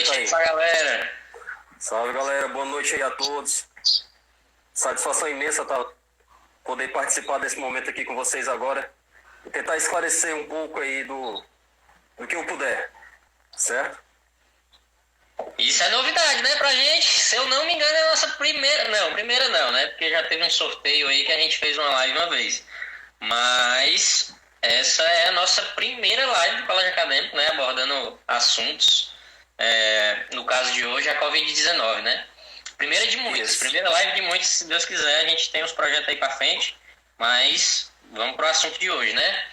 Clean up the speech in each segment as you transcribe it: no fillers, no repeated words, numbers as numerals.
noite aí. pra galera. Salve, galera. Boa noite aí a todos. Satisfação imensa poder participar desse momento aqui com vocês agora e tentar esclarecer um pouco aí do que eu puder, certo? Isso é novidade, né, pra gente? Se eu não me engano, é a nossa primeira... Não, primeira não, né? Porque já teve um sorteio aí que a gente fez uma live uma vez. Mas essa é a nossa primeira live do Colégio Acadêmico, né? Abordando assuntos. No caso de hoje, a Covid-19, né? Primeira de muitas, Isso. primeira live de muitas, se Deus quiser, a gente tem uns projetos aí pra frente, mas vamos pro assunto de hoje, né?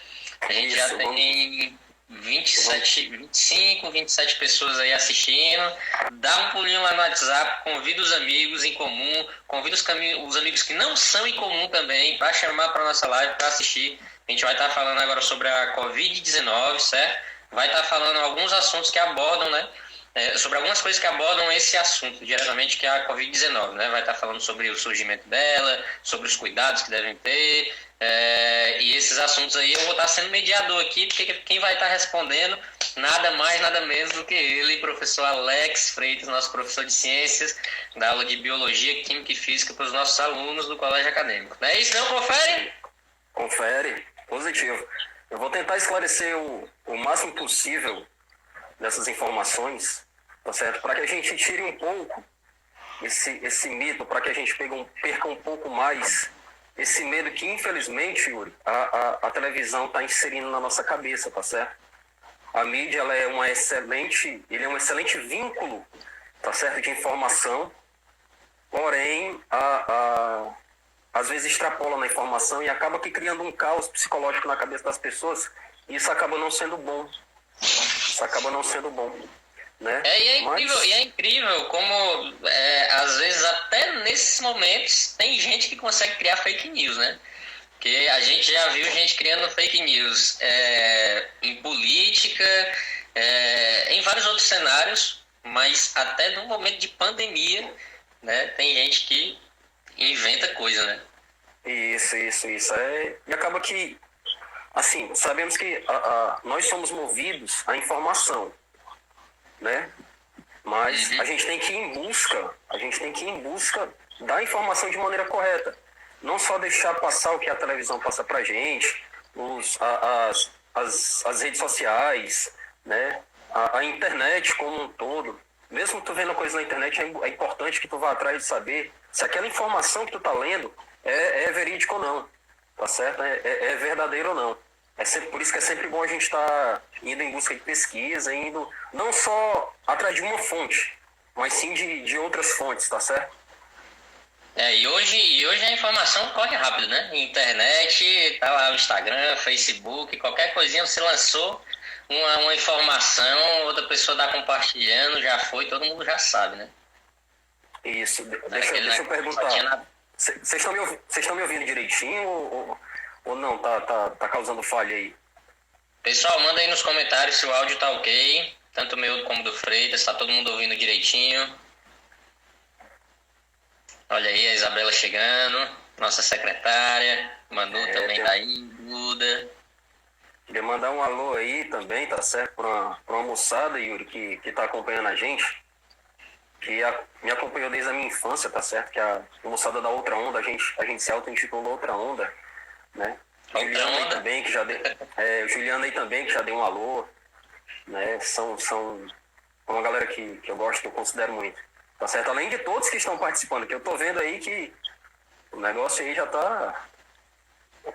A gente já tem 27 pessoas aí assistindo. Dá um pulinho lá no WhatsApp, convida os amigos em comum, convida os amigos que não são em comum também para chamar para nossa live para assistir. A gente vai estar falando agora sobre a Covid-19, certo? Vai estar falando alguns assuntos que abordam, né? Sobre algumas coisas que abordam esse assunto diretamente, que é a Covid-19, né? Vai estar falando sobre o surgimento dela, sobre os cuidados que devem ter, e esses assuntos aí eu vou estar sendo mediador aqui, porque quem vai estar respondendo nada mais, nada menos do que ele, professor Alex Freitas, nosso professor de ciências, da aula de biologia, química e física para os nossos alunos do Colégio Acadêmico. Não é isso, não? Confere? Confere. Positivo. Eu vou tentar esclarecer o máximo possível dessas informações, tá certo? Para que a gente tire um pouco esse mito, para que a gente perca um pouco mais esse medo que, infelizmente, Yuri, a televisão está inserindo na nossa cabeça, tá certo? A mídia ele é um excelente vínculo, tá certo, de informação, porém, às vezes extrapola na informação e acaba que criando um caos psicológico na cabeça das pessoas, e isso acaba não sendo bom. Né? E é incrível como, às vezes, até nesses momentos, tem gente que consegue criar fake news, né? Porque a gente já viu gente criando fake news em política, em vários outros cenários, mas até no momento de pandemia, né, tem gente que inventa coisa, né? Isso. E acaba que, assim, sabemos que nós somos movidos à informação, né? Mas a gente tem que ir em busca da informação de maneira correta. Não só deixar passar o que a televisão passa pra gente, as redes sociais, né? A internet como um todo. Mesmo tu vendo coisa na internet, é importante que tu vá atrás de saber se aquela informação que tu tá lendo é verídica ou não, tá certo? É verdadeiro ou não. Por isso que é sempre bom a gente estar indo em busca de pesquisa, indo não só atrás de uma fonte, mas sim de outras fontes, tá certo? E hoje a informação corre rápido, né? Internet, tá lá o Instagram, Facebook, qualquer coisinha você lançou uma informação, outra pessoa tá compartilhando, já foi, todo mundo já sabe, né? Isso. Deixa eu perguntar. Vocês estão me ouvindo direitinho ou não? Tá causando falha aí? Pessoal, manda aí nos comentários se o áudio tá ok, tanto o meu como do Freitas, tá todo mundo ouvindo direitinho. Olha aí a Isabela chegando, nossa secretária, Manu também tá aí, Duda. Queria mandar um alô aí também, tá certo? Pra uma moçada, Yuri, que tá acompanhando a gente, que me acompanhou desde a minha infância, tá certo? Que a moçada da Outra Onda, a gente se auto-intitulou Outra Onda, né? Juliana aí também, que já deu, Juliana aí também, que já deu um alô, né? São uma galera que eu gosto, que eu considero muito, tá certo? Além de todos que estão participando, que eu tô vendo aí que o negócio aí já tá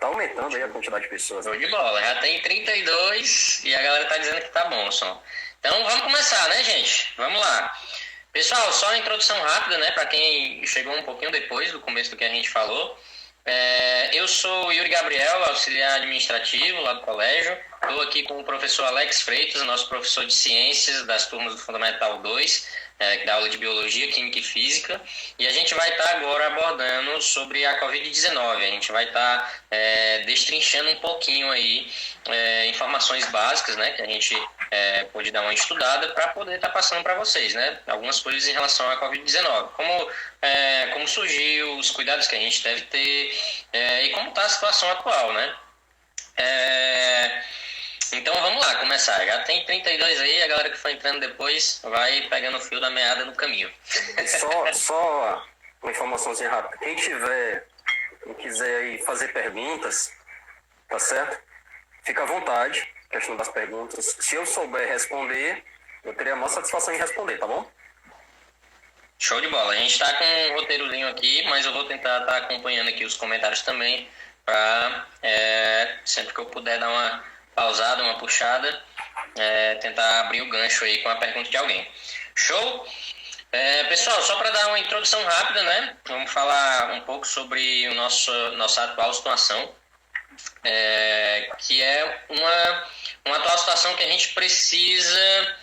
aumentando aí a quantidade de pessoas. Show de bola, já tem 32 e a galera tá dizendo que tá bom o som. Então vamos começar, né, gente? Vamos lá. Pessoal, só uma introdução rápida, né, para quem chegou um pouquinho depois do começo do que a gente falou. Eu sou o Yuri Gabriel, auxiliar administrativo lá do colégio. Estou aqui com o professor Alex Freitas, nosso professor de ciências das turmas do Fundamental 2, que dá aula de biologia, química e física. E a gente vai estar agora abordando sobre a Covid-19. A gente vai estar destrinchando um pouquinho aí informações básicas, né, que a gente pode dar uma estudada para poder estar passando para vocês, né, algumas coisas em relação à Covid-19. Como surgiu, os cuidados que a gente deve ter e como está a situação atual, né? Então vamos lá, começar. Já tem 32 aí, a galera que foi entrando depois vai pegando o fio da meada no caminho. Só uma informaçãozinha rápida. Quem quiser aí fazer perguntas, tá certo? Fica à vontade, questão das perguntas. Se eu souber responder, eu teria a maior satisfação em responder, tá bom? Show de bola. A gente está com um roteirozinho aqui, mas eu vou tentar estar acompanhando aqui os comentários também, para sempre que eu puder dar uma pausada, uma puxada, tentar abrir o gancho aí com a pergunta de alguém. Show? Pessoal, só para dar uma introdução rápida, né? Vamos falar um pouco sobre nossa atual situação, que é uma atual situação que a gente precisa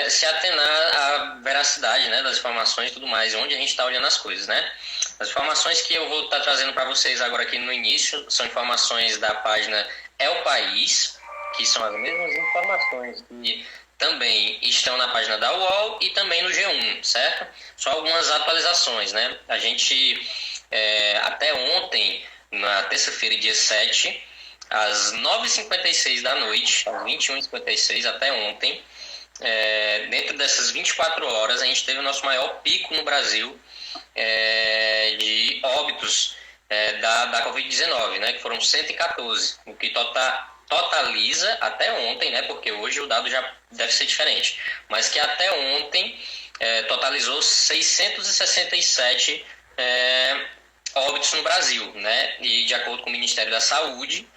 se atenar à veracidade, né, das informações e tudo mais, onde a gente está olhando as coisas, né? As informações que eu vou estar trazendo para vocês agora aqui no início são informações da página É o País, que são as mesmas informações que também estão na página da UOL e também no G1, certo? Só algumas atualizações, né? A gente, até ontem, na terça-feira, dia 7, às 9h56 da noite, às 21h56, até ontem, dentro dessas 24 horas, a gente teve o nosso maior pico no Brasil de óbitos da Covid-19, né, que foram 114, o que totaliza até ontem, né, porque hoje o dado já deve ser diferente, mas que até ontem totalizou 667 óbitos no Brasil, né, e de acordo com o Ministério da Saúde,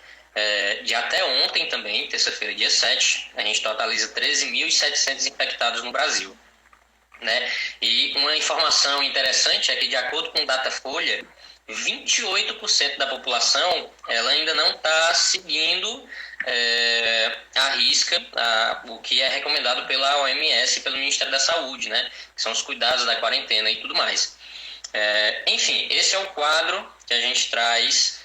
de até ontem também, terça-feira, dia 7, a gente totaliza 13.700 infectados no Brasil, né? E uma informação interessante é que, de acordo com o Datafolha, 28% da população ela ainda não está seguindo à risca o que é recomendado pela OMS e pelo Ministério da Saúde, né? Que são os cuidados da quarentena e tudo mais. Enfim, esse é o quadro que a gente traz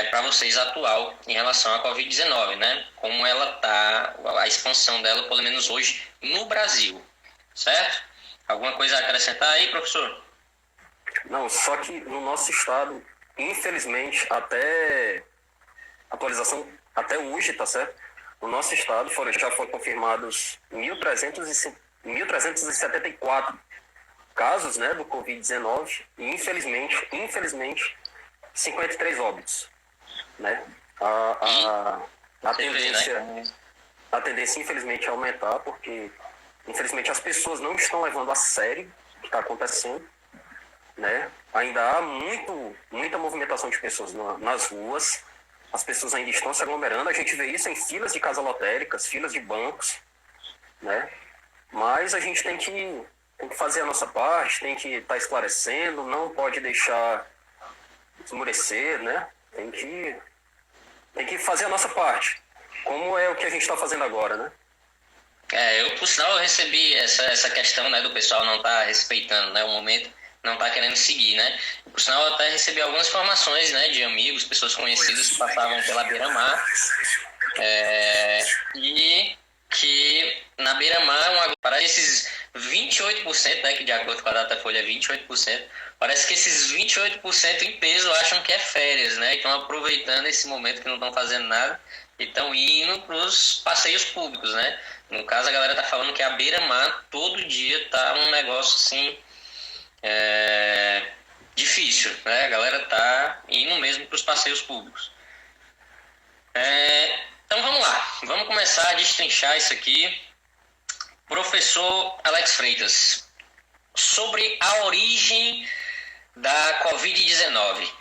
para vocês atual em relação à Covid-19, né? Como ela está, a expansão dela, pelo menos hoje, no Brasil, certo? Alguma coisa a acrescentar aí, professor? Não, só que no nosso estado, infelizmente, até atualização, até hoje, tá certo? No nosso estado já foram confirmados 1.374 casos, né, do Covid-19 e infelizmente 53 óbitos, né? A tendência, infelizmente, é aumentar, porque, infelizmente, as pessoas não estão levando a sério o que está acontecendo, né? Ainda há muita movimentação de pessoas nas ruas, as pessoas ainda estão se aglomerando, a gente vê isso em filas de casas lotéricas, filas de bancos, né? Mas a gente tem que fazer a nossa parte, tem que estar esclarecendo, não pode deixar esmurecer, né? Tem que fazer a nossa parte, como é o que a gente está fazendo agora, né? Por sinal, eu recebi essa questão, né, do pessoal não estar respeitando, né, o momento, não estar querendo seguir, né? Por sinal, eu até recebi algumas informações, né, de amigos, pessoas conhecidas que passavam pela beira-mar, e que na beira-mar, para esses 28%, né, que de acordo com a Datafolha é 28%, parece que esses 28% em peso acham que é férias, né? Estão aproveitando esse momento que não estão fazendo nada e estão indo para os passeios públicos, né? No caso, a galera tá falando que a beira-mar todo dia tá um negócio assim difícil, né? A galera tá indo mesmo para os passeios públicos. Então vamos lá, vamos começar a destrinchar isso aqui. Professor Alex Freitas, sobre a origem da Covid-19. O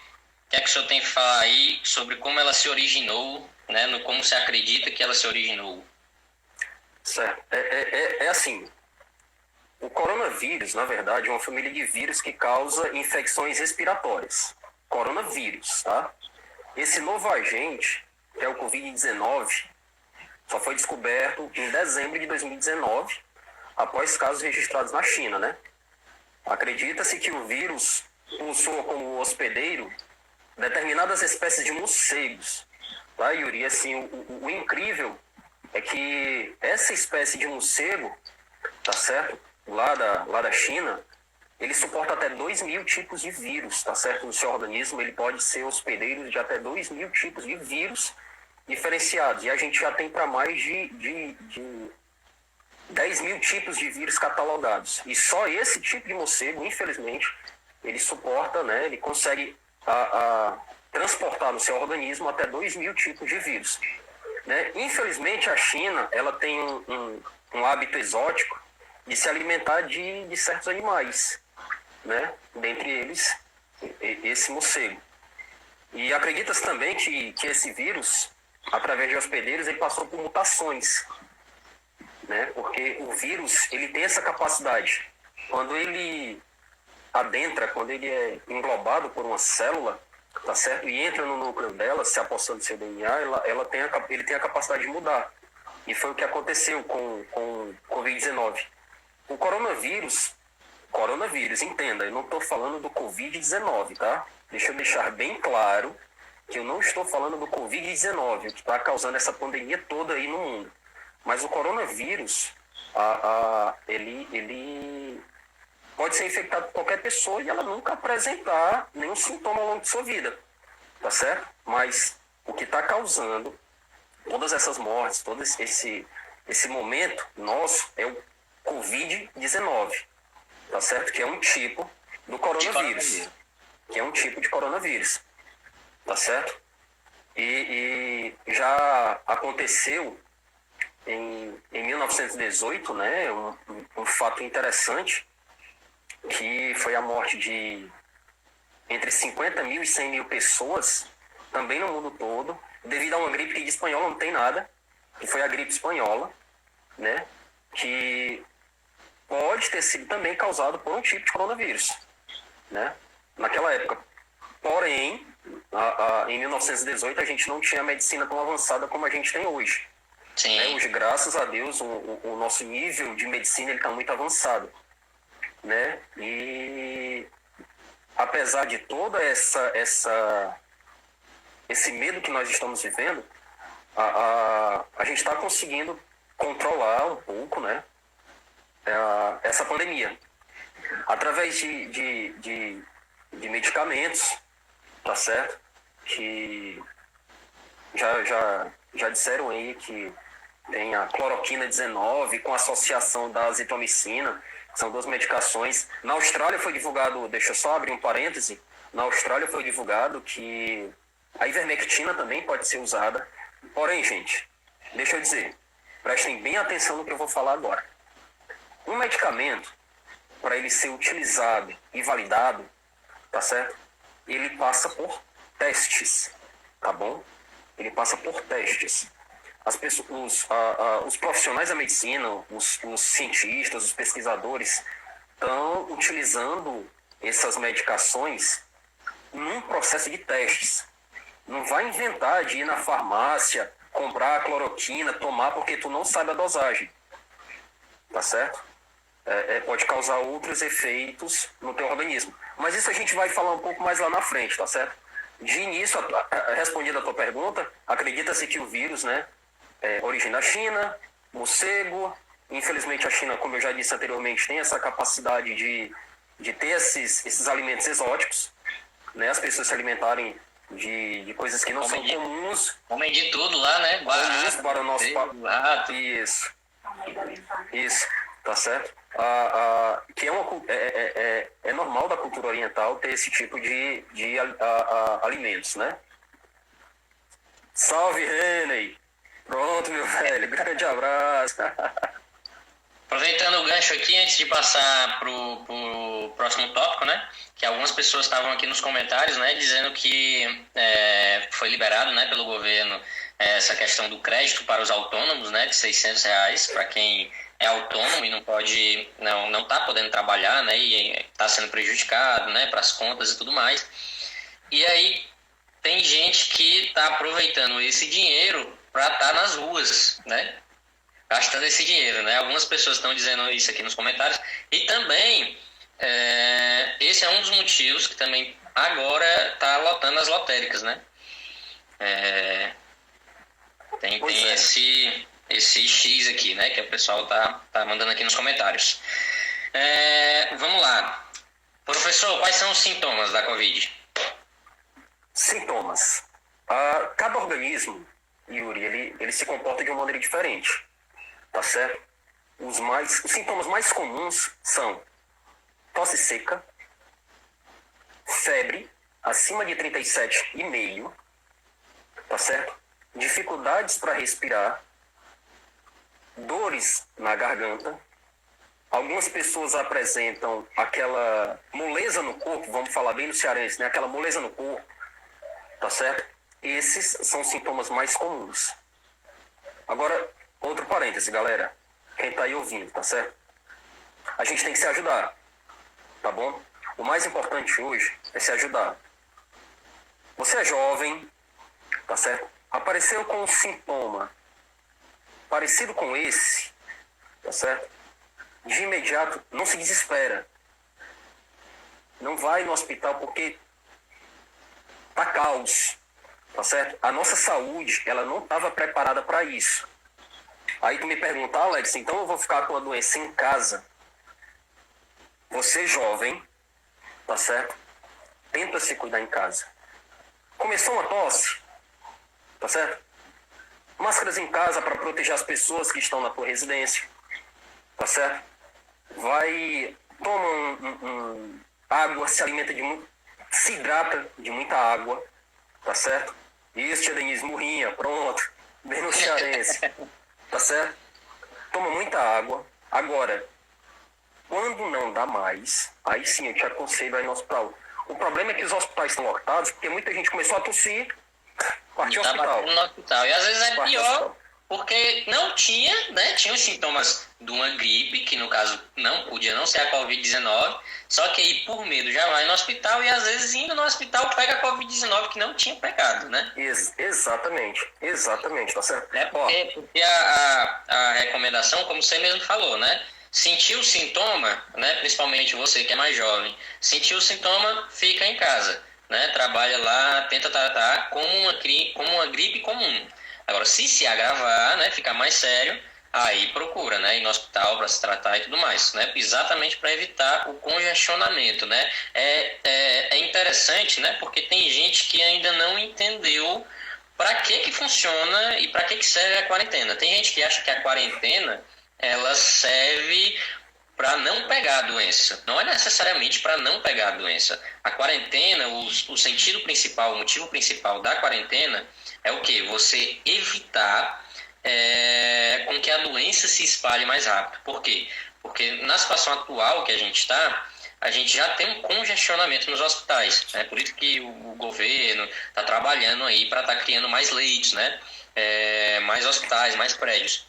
que é que o senhor tem que falar aí sobre como ela se originou, né? Como se acredita que ela se originou? Certo. É assim, o coronavírus, na verdade, é uma família de vírus que causa infecções respiratórias. Coronavírus, tá? Esse novo agente, que é o Covid-19, só foi descoberto em dezembro de 2019, após casos registrados na China, né? Acredita-se que o vírus possua como hospedeiro determinadas espécies de morcegos, tá, Yuri? Assim, o incrível é que essa espécie de morcego, tá certo? Lá da China, ele suporta até 2.000 tipos de vírus, tá certo? No seu organismo, ele pode ser hospedeiro de até 2.000 tipos de vírus diferenciados. E a gente já tem para mais de 10 mil tipos de vírus catalogados. E só esse tipo de morcego, infelizmente, ele suporta, né, ele consegue transportar no seu organismo até 2 mil tipos de vírus. Né? Infelizmente, a China ela tem um hábito exótico de se alimentar de certos animais, né? Dentre eles, esse morcego. E acredita-se também que esse vírus, através de hospedeiros, ele passou por mutações, né? Porque o vírus ele tem essa capacidade. Quando ele adentra, quando ele é englobado por uma célula, tá certo? E entra no núcleo dela, se apossando do seu DNA, ele tem a capacidade de mudar. E foi o que aconteceu com o Covid-19. O coronavírus, entenda, eu não estou falando do Covid-19, tá? Deixa eu deixar bem claro que eu não estou falando do Covid-19, o que está causando essa pandemia toda aí no mundo. Mas o coronavírus, ele pode ser infectado por qualquer pessoa e ela nunca apresentar nenhum sintoma ao longo de sua vida, tá certo? Mas o que está causando todas essas mortes, todo esse momento nosso é o Covid-19, tá certo? Que é um tipo do coronavírus. Que é um tipo de coronavírus, tá certo? E já aconteceu em 1918, né, um fato interessante, que foi a morte de entre 50 mil e 100 mil pessoas, também no mundo todo, devido a uma gripe que de espanhola não tem nada, que foi a gripe espanhola, né, que pode ter sido também causado por um tipo de coronavírus, né, naquela época. Porém, em 1918 a gente não tinha medicina tão avançada como a gente tem hoje. Sim. Né? Hoje, graças a Deus, o nosso nível de medicina está muito avançado. Né? E apesar de toda esse medo que nós estamos vivendo, a gente está conseguindo controlar um pouco, né, essa pandemia através de medicamentos, tá certo? Que já disseram aí que tem a cloroquina 19 com associação da azitromicina. São duas medicações. Na Austrália foi divulgado, deixa eu só abrir um parêntese, na Austrália foi divulgado que a ivermectina também pode ser usada. Porém, gente, deixa eu dizer, prestem bem atenção no que eu vou falar agora. Um medicamento, para ele ser utilizado e validado, tá certo? Ele passa por testes, tá bom? Ele passa por testes. Os profissionais da medicina, os cientistas, os pesquisadores estão utilizando essas medicações num processo de testes. Não vai inventar de ir na farmácia, comprar a cloroquina, tomar porque tu não sabe a dosagem. Tá certo? Pode causar outros efeitos no teu organismo. Mas isso a gente vai falar um pouco mais lá na frente, tá certo? De início, respondendo a tua pergunta, acredita-se que o vírus, né, origina da China, morcego. Infelizmente a China, como eu já disse anteriormente, tem essa capacidade de ter esses alimentos exóticos, né? As pessoas se alimentarem de coisas que não são comuns. Comem de tudo lá, né? Comuns para o nosso Isso, tá certo? Que é normal da cultura oriental ter esse tipo de alimentos, né? Salve, Reney! Pronto, meu velho, grande abraço. Aproveitando o gancho aqui, antes de passar pro próximo tópico, né? Que algumas pessoas estavam aqui nos comentários, né? Dizendo que foi liberado, né, pelo governo essa questão do crédito para os autônomos, né? De R$600 para quem é autônomo e não está podendo trabalhar, né? E está sendo prejudicado, né? Para as contas e tudo mais. E aí tem gente que está aproveitando esse dinheiro para estar nas ruas, né? Gastando esse dinheiro, né? Algumas pessoas estão dizendo isso aqui nos comentários. E também, esse é um dos motivos que também agora está lotando as lotéricas, né? Tem esse X aqui, né? Que o pessoal tá mandando aqui nos comentários. Vamos lá. Professor, quais são os sintomas da Covid? Sintomas. Cada organismo, Yuri, ele se comporta de uma maneira diferente, tá certo? Os sintomas mais comuns são tosse seca, febre acima de 37,5, tá certo? Dificuldades para respirar, dores na garganta. Algumas pessoas apresentam aquela moleza no corpo, vamos falar bem no cearense, né? Aquela moleza no corpo, tá certo? Esses são os sintomas mais comuns. Agora, outro parêntese, galera. Quem tá aí ouvindo, tá certo? A gente tem que se ajudar, tá bom? O mais importante hoje é se ajudar. Você é jovem, tá certo? Apareceu com um sintoma parecido com esse, tá certo? De imediato, não se desespera. Não vai no hospital porque tá caos, tá certo? A nossa saúde, ela não estava preparada para isso. Aí tu me pergunta, Alex, então eu vou ficar com a doença em casa. Você jovem, tá certo? Tenta se cuidar em casa. Começou uma tosse, tá certo? Máscaras em casa para proteger as pessoas que estão na tua residência, tá certo? Toma água, se alimenta se hidrata de muita água, tá certo? Isso, tia Denise, murrinha, pronto, bem no cearense, tá certo? Toma muita água. Agora, quando não dá mais, aí sim eu te aconselho a ir no hospital. O problema é que os hospitais estão lotados porque muita gente começou a tossir, partiu ao hospital. No hospital. E às vezes é pior porque não tinha, né? Tinha os sintomas de uma gripe, que no caso não podia não ser a Covid-19, só que aí por medo já vai no hospital e às vezes indo no hospital pega a Covid-19 que não tinha pegado, né? Exatamente, tá certo? É porque a recomendação, como você mesmo falou, né? Sentiu o sintoma, né? Principalmente você que é mais jovem, sentiu o sintoma, fica em casa, né? Trabalha lá, tenta tratar como uma gripe comum. Agora, se agravar, né, ficar mais sério, aí procura, né, ir no hospital para se tratar e tudo mais, né, exatamente para evitar o congestionamento, né. É interessante, né, porque tem gente que ainda não entendeu para que funciona e para que serve a quarentena. Tem gente que acha que a quarentena ela serve para não pegar a doença. Não é necessariamente para não pegar a doença. A quarentena, o sentido principal, o motivo principal da quarentena é o quê? Você evitar com que a doença se espalhe mais rápido. Por quê? Porque na situação atual que a gente está, a gente já tem um congestionamento nos hospitais. É por isso que o governo está trabalhando aí para estar criando mais leitos, né? Mais hospitais, mais prédios.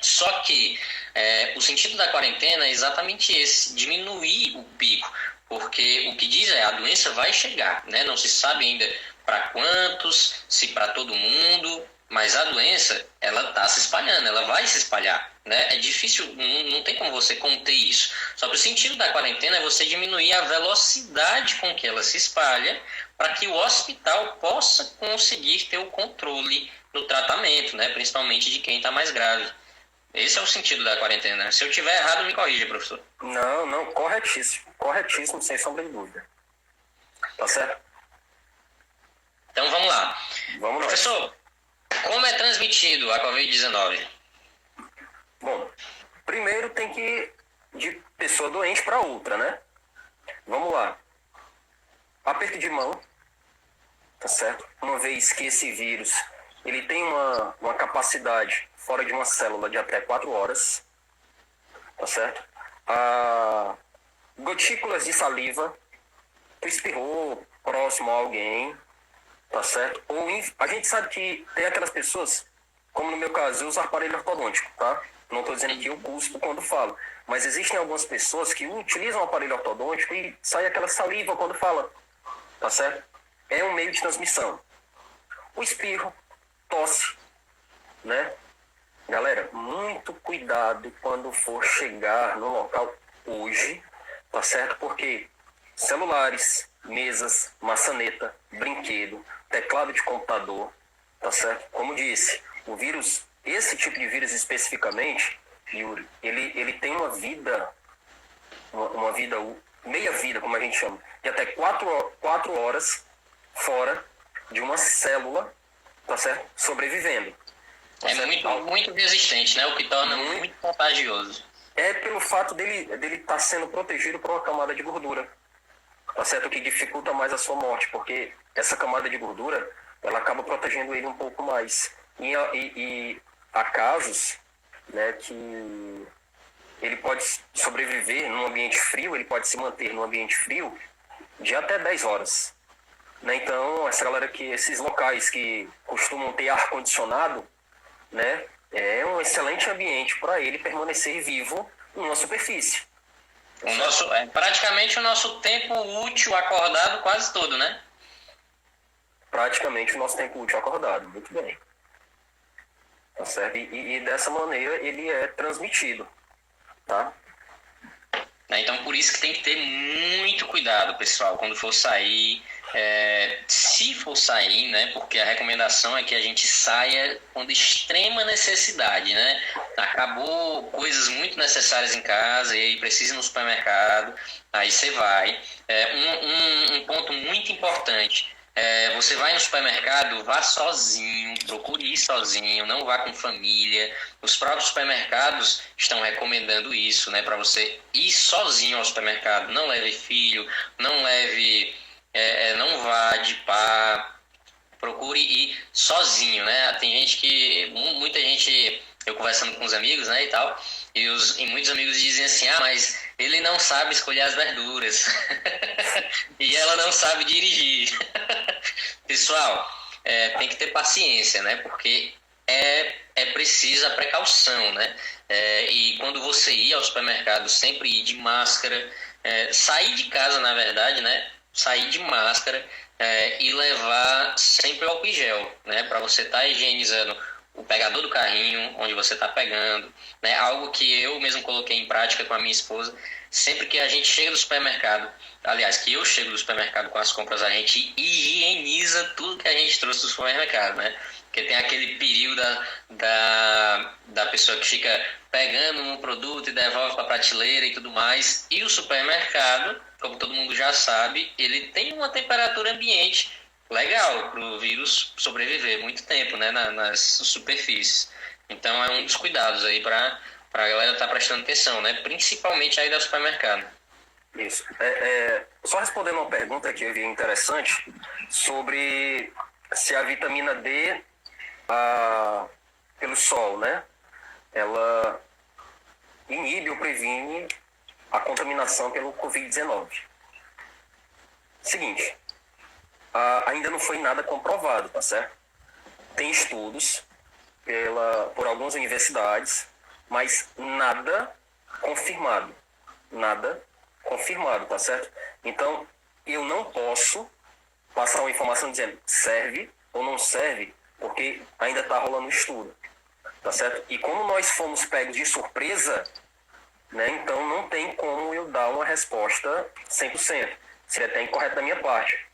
Só que o sentido da quarentena é exatamente esse, diminuir o pico, porque o que diz a doença vai chegar, né? Não se sabe ainda para quantos, se para todo mundo, mas a doença, ela está se espalhando, ela vai se espalhar, né? É difícil, não tem como você conter isso. Só que o sentido da quarentena é você diminuir a velocidade com que ela se espalha, para que o hospital possa conseguir ter o controle do tratamento, né? Principalmente de quem está mais grave. Esse é o sentido da quarentena. Se eu tiver errado, me corrija, professor. Não, corretíssimo, sem sombra de dúvida. Tá certo? Então vamos lá. Vamos lá. Professor, como é transmitido a Covid-19? Bom, primeiro tem que ir de pessoa doente para outra, né? Vamos lá. Aperto de mão, tá certo? Uma vez que esse vírus ele tem uma capacidade fora de uma célula de até 4 horas, tá certo? Gotículas de saliva, tu espirrou próximo a alguém, tá certo? Ou a gente sabe que tem aquelas pessoas, como no meu caso, eu uso aparelho ortodôntico, tá? Não estou dizendo que eu cuspo quando falo, mas existem algumas pessoas que utilizam o aparelho ortodôntico e sai aquela saliva quando fala, tá certo? É um meio de transmissão. O espirro, tosse, né? Galera, muito cuidado quando for chegar no local hoje, tá certo? Porque celulares, mesas, maçaneta, brinquedo, teclado de computador, tá certo? Como disse, o vírus, esse tipo de vírus especificamente, Yuri, ele tem uma vida, meia vida, como a gente chama, de até 4 horas fora de uma célula tá certo? Sobrevivendo. Tá É certo? muito resistente, né? O que torna muito contagioso. É pelo fato dele estar sendo protegido por uma camada de gordura, tá certo? O que dificulta mais a sua morte, porque essa camada de gordura, ela acaba protegendo ele um pouco mais. E há casos, né, que ele pode sobreviver num ambiente frio, ele pode se manter num ambiente frio de até 10 horas. Né? Então, esses locais que costumam ter ar-condicionado, né, é um excelente ambiente para ele permanecer vivo numa superfície. Praticamente o nosso tempo útil acordado quase todo, né? Praticamente o nosso tempo útil acordado, muito bem. Tá certo? E dessa maneira ele é transmitido, tá? Então, por isso que tem que ter muito cuidado, pessoal, quando for sair, se for sair, né? Porque a recomendação é que a gente saia quando extrema necessidade, né? Acabou coisas muito necessárias em casa e aí precisa ir no supermercado, aí você vai. Um ponto muito importante. Você vai no supermercado, vá sozinho, procure ir sozinho, não vá com família. Os próprios supermercados estão recomendando isso, né, para você ir sozinho ao supermercado. Não leve filho, não leve, não vá de par, procure ir sozinho, né? Tem gente muita gente, eu conversando com os amigos, né, e tal, e muitos amigos dizem assim, mas ele não sabe escolher as verduras e ela não sabe dirigir. Pessoal, tem que ter paciência, né? Porque é preciso a precaução, né? E quando você ir ao supermercado, sempre ir de máscara, sair de casa, na verdade, né? Sair de máscara e levar sempre o álcool em gel, né? Para você estar higienizando o pegador do carrinho, onde você está pegando, né? Algo que eu mesmo coloquei em prática com a minha esposa. Sempre que a gente chega do supermercado, aliás, que eu chego do supermercado com as compras, a gente higieniza tudo que a gente trouxe do supermercado, né? Porque tem aquele perigo da pessoa que fica pegando um produto e devolve para a prateleira e tudo mais. E o supermercado, como todo mundo já sabe, ele tem uma temperatura ambiente legal para o vírus sobreviver muito tempo, né, nas superfícies. Então é um dos cuidados aí para a galera estar prestando atenção, né? Principalmente aí do supermercado. Isso. Só respondendo uma pergunta que eu vi interessante sobre se a vitamina D pelo sol, né? Ela inibe ou previne a contaminação pelo Covid-19. Seguinte, ainda não foi nada comprovado, tá certo? Tem estudos por algumas universidades, mas nada confirmado. Nada confirmado, tá certo? Então, eu não posso passar uma informação dizendo serve ou não serve, porque ainda está rolando estudo, tá certo? E como nós fomos pegos de surpresa, né, então não tem como eu dar uma resposta 100%. Seria até incorreto da minha parte.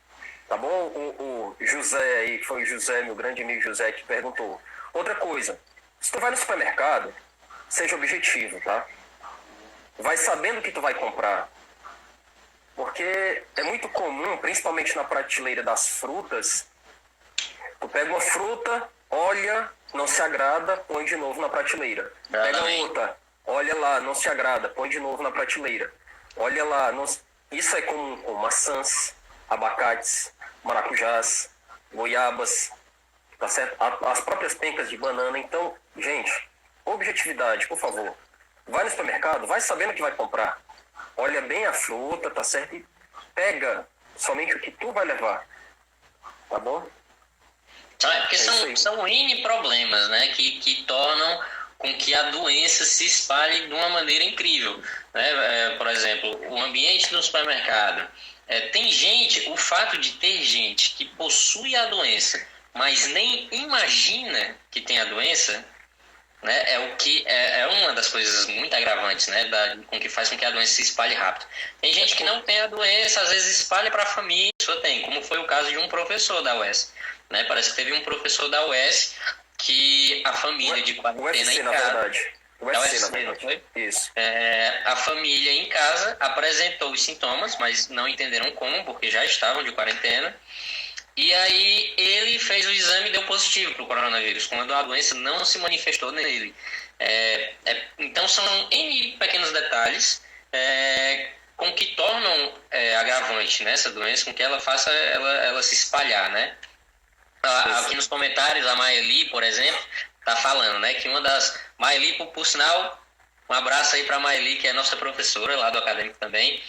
Tá bom? O José aí, que foi o José, meu grande amigo José, que perguntou. Outra coisa, se tu vai no supermercado, seja objetivo, tá? Vai sabendo o que tu vai comprar. Porque é muito comum, principalmente na prateleira das frutas, tu pega uma fruta, olha, não se agrada, põe de novo na prateleira. Pega outra, olha lá, não se agrada, põe de novo na prateleira. Olha lá, isso é comum com maçãs, abacates, maracujás, goiabas, tá certo? As próprias pencas de banana. Então, gente, objetividade, por favor. Vai no supermercado, vai sabendo o que vai comprar. Olha bem a fruta, tá certo? E pega somente o que tu vai levar. Tá bom? Porque são N problemas, né? Que tornam com que a doença se espalhe de uma maneira incrível. Né? Por exemplo, o ambiente do supermercado. Tem gente, o fato de ter gente que possui a doença, mas nem imagina que tem a doença, né, é uma das coisas muito agravantes, né, com que faz com que a doença se espalhe rápido. Tem gente que não tem a doença, às vezes espalha para a família, a pessoa tem, como foi o caso de um professor da UES. Né? Parece que teve um professor da UES que a família de quarentena em casa... UFC, na verdade. Isso. A família em casa apresentou os sintomas, mas não entenderam como, porque já estavam de quarentena. E aí ele fez o exame e deu positivo para o coronavírus, quando a doença não se manifestou nele. Então são N pequenos detalhes com que tornam agravante, né, essa doença, com que ela faça ela se espalhar, né? Aqui nos comentários, a Maeli, por exemplo, tá falando, né, que uma das... Maeli, por sinal, um abraço aí para a Maeli, que é nossa professora lá do acadêmico também.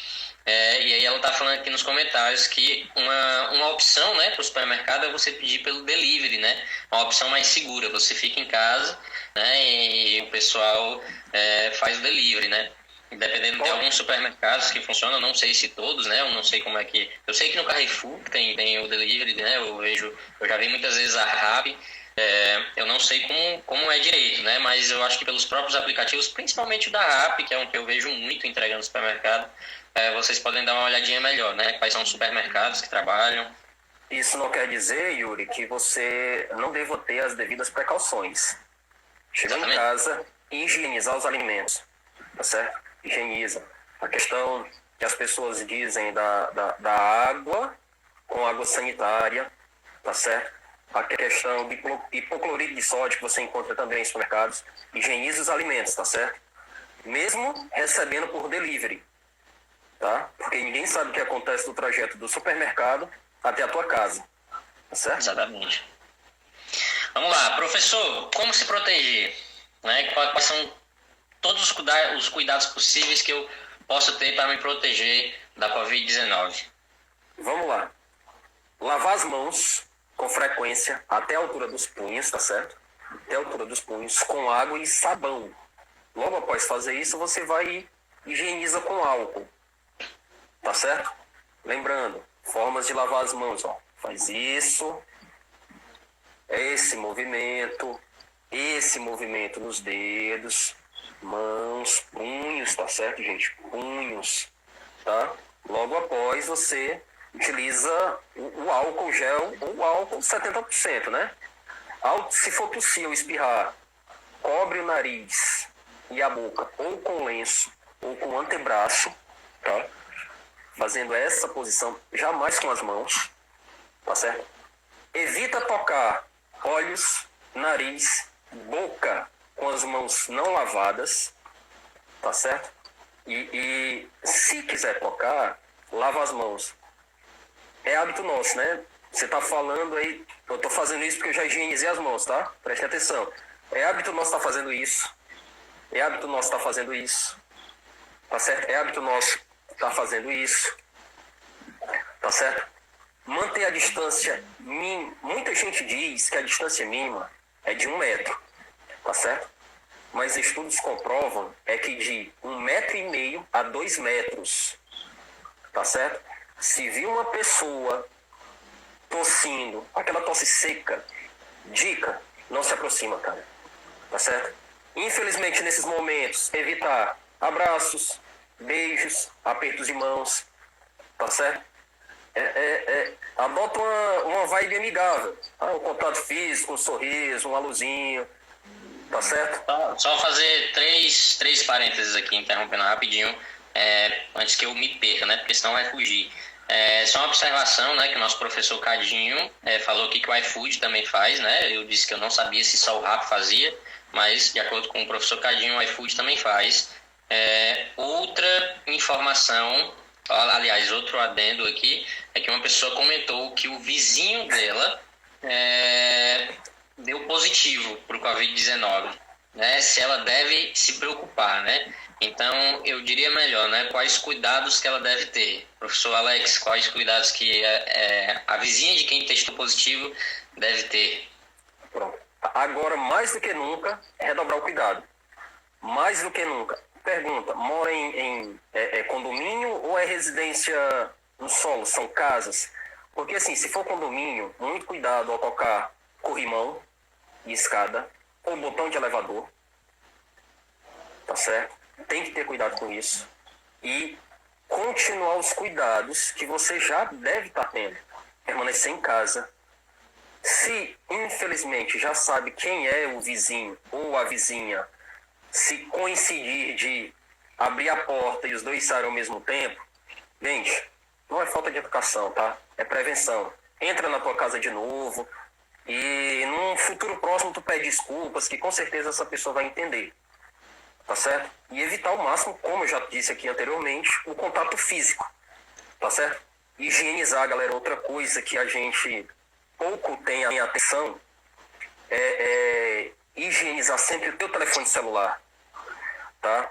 E aí ela tá falando aqui nos comentários que uma opção, né, para o supermercado é você pedir pelo delivery, né? Uma opção mais segura. Você fica em casa, né, e o pessoal faz o delivery, né? Dependendo de alguns supermercados que funcionam, eu não sei se todos, né? Eu não sei como é que... Eu sei que no Carrefour tem o delivery, né? Eu já vi muitas vezes a Rappi. Eu não sei como é direito, né? Mas eu acho que pelos próprios aplicativos, principalmente o da Rappi, que é um que eu vejo muito entregando no supermercado, vocês podem dar uma olhadinha melhor, né? Quais são os supermercados que trabalham. Isso não quer dizer, Yuri, que você não deva ter as devidas precauções. Chegar em casa e higienizar os alimentos, tá certo? Higieniza. A questão que as pessoas dizem da água com água sanitária, tá certo? A questão de hipoclorito de sódio que você encontra também em supermercados, higieniza os alimentos, tá certo? Mesmo recebendo por delivery, tá? Porque ninguém sabe o que acontece no trajeto do supermercado até a tua casa, tá certo? Exatamente. Vamos lá, professor, como se proteger? Né? Quais são todos os cuidados possíveis que eu posso ter para me proteger da Covid-19? Vamos lá. Lavar as mãos com frequência até a altura dos punhos, tá certo? Até a altura dos punhos, com água e sabão. Logo após fazer isso, você vai e higieniza com álcool, tá certo? Lembrando, formas de lavar as mãos, ó. Faz isso, esse movimento nos dedos, mãos, punhos, tá certo, gente? Punhos, tá? Logo após você utiliza o álcool gel ou o álcool 70%, né? Se for possível espirrar, cobre o nariz e a boca ou com lenço ou com antebraço, tá? Fazendo essa posição, jamais com as mãos, tá certo? Evita tocar olhos, nariz, boca com as mãos não lavadas, tá certo? E se quiser tocar, lava as mãos. É hábito nosso, né? Você tá falando aí, eu tô fazendo isso porque eu já higienizei as mãos, tá? Preste atenção. É hábito nosso tá fazendo isso. É hábito nosso tá fazendo isso. Tá certo? É hábito nosso tá fazendo isso. Tá certo? Manter a distância mínima. Muita gente diz que a distância mínima é de 1 metro. Tá certo? Mas estudos comprovam que de 1,5 metro a 2 metros. Tá certo? Se vir uma pessoa tossindo, aquela tosse seca, dica, não se aproxima, cara. Tá certo? Infelizmente, nesses momentos, evitar abraços, beijos, apertos de mãos, tá certo? Adota uma vibe amigável. Tá? Um contato físico, um sorriso, um aluzinho, tá certo? Só fazer três parênteses aqui, interrompendo rapidinho, antes que eu me perca, né? Porque senão vai fugir. Só uma observação, né? Que o nosso professor Cadinho falou aqui que o iFood também faz, né? Eu disse que eu não sabia se só o Rappi fazia, mas de acordo com o professor Cadinho, o iFood também faz. Outra informação, aliás, outro adendo aqui, é que uma pessoa comentou que o vizinho dela deu positivo para o Covid-19, né? Se ela deve se preocupar, né? Então, eu diria melhor, né? Quais cuidados que ela deve ter? Professor Alex, quais cuidados que a vizinha de quem testou positivo deve ter? Pronto. Agora, mais do que nunca, é redobrar o cuidado. Mais do que nunca. Pergunta, mora em condomínio ou é residência no solo? São casas? Porque, assim, se for condomínio, muito cuidado ao tocar corrimão e escada ou botão de elevador. Tá certo? Tem que ter cuidado com isso. E continuar os cuidados que você já deve estar tendo. Permanecer em casa. Se, infelizmente, já sabe quem é o vizinho ou a vizinha, se coincidir de abrir a porta e os dois saírem ao mesmo tempo, gente, não é falta de educação, tá? É prevenção. entra na tua casa de novo e num futuro próximo tu pede desculpas, que com certeza essa pessoa vai entender, tá certo? E evitar ao máximo, como eu já disse aqui anteriormente, o contato físico, tá certo? Higienizar, galera, outra coisa que a gente pouco tem atenção é higienizar sempre o teu telefone celular, tá?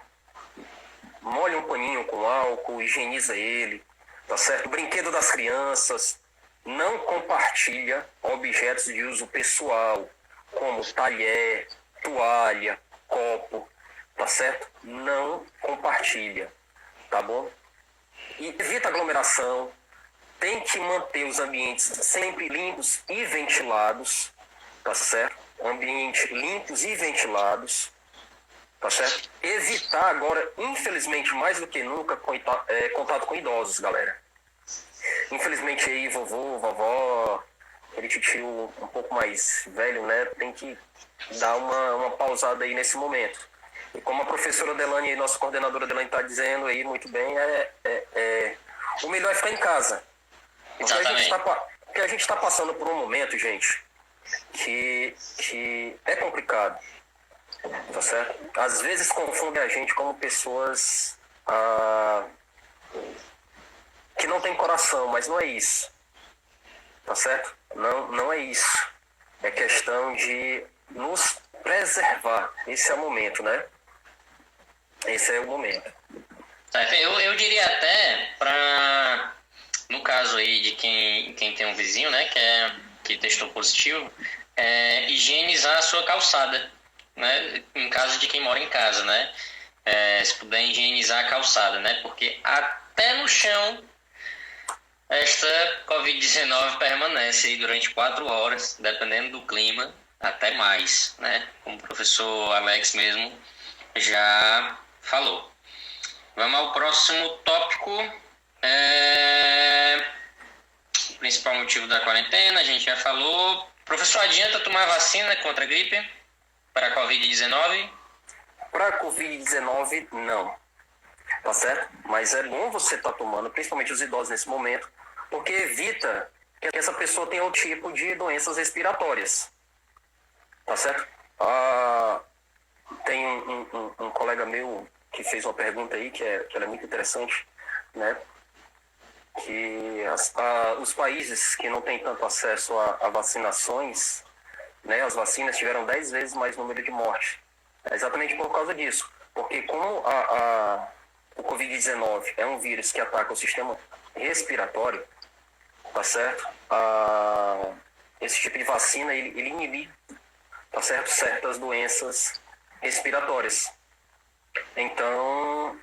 Molha um paninho com álcool, higieniza ele, tá certo? O brinquedo das crianças, não compartilha objetos de uso pessoal, como talher, toalha, copo, tá certo? Não compartilha, tá bom? E evita aglomeração, tente manter os ambientes sempre limpos e ventilados, tá certo? Ambientes limpos e ventilados, tá certo? Evitar agora, infelizmente, mais do que nunca, contato com idosos, galera. Infelizmente aí, vovô, vovó, aquele tio um pouco mais velho, né? Tem que dar uma pausada aí nesse momento. E como a professora Delane e nossa coordenadora Delane está dizendo aí muito bem, o melhor é ficar em casa. Porque a gente está passando por um momento, gente, que é complicado, tá certo? Às vezes confundem a gente como pessoas que não têm coração, mas não é isso, tá certo? Não é isso. É questão de nos preservar. Esse é o momento, né? Esse é o momento. Eu diria até no caso aí de quem tem um vizinho, né, que testou positivo, higienizar a sua calçada, né, em caso de quem mora em casa, né, se puder higienizar a calçada, né, porque até no chão esta Covid-19 permanece aí durante 4 horas, dependendo do clima, até mais, né, como o professor Alex mesmo já falou. Vamos ao próximo tópico. O principal motivo da quarentena, a gente já falou. Professor, adianta tomar vacina contra a gripe para a Covid-19? Para a Covid-19, não. Tá certo? Mas é bom você estar tomando, principalmente os idosos nesse momento, porque evita que essa pessoa tenha outro tipo de doenças respiratórias. Tá certo? Tem um colega meu que fez uma pergunta aí que ela é muito interessante, né? Que os países que não têm tanto acesso a vacinações, né, as vacinas tiveram 10 vezes mais número de mortes. É exatamente por causa disso. Porque como o Covid-19 é um vírus que ataca o sistema respiratório, tá certo? Esse tipo de vacina, ele inibe, tá certo? Certas doenças respiratórias. Então,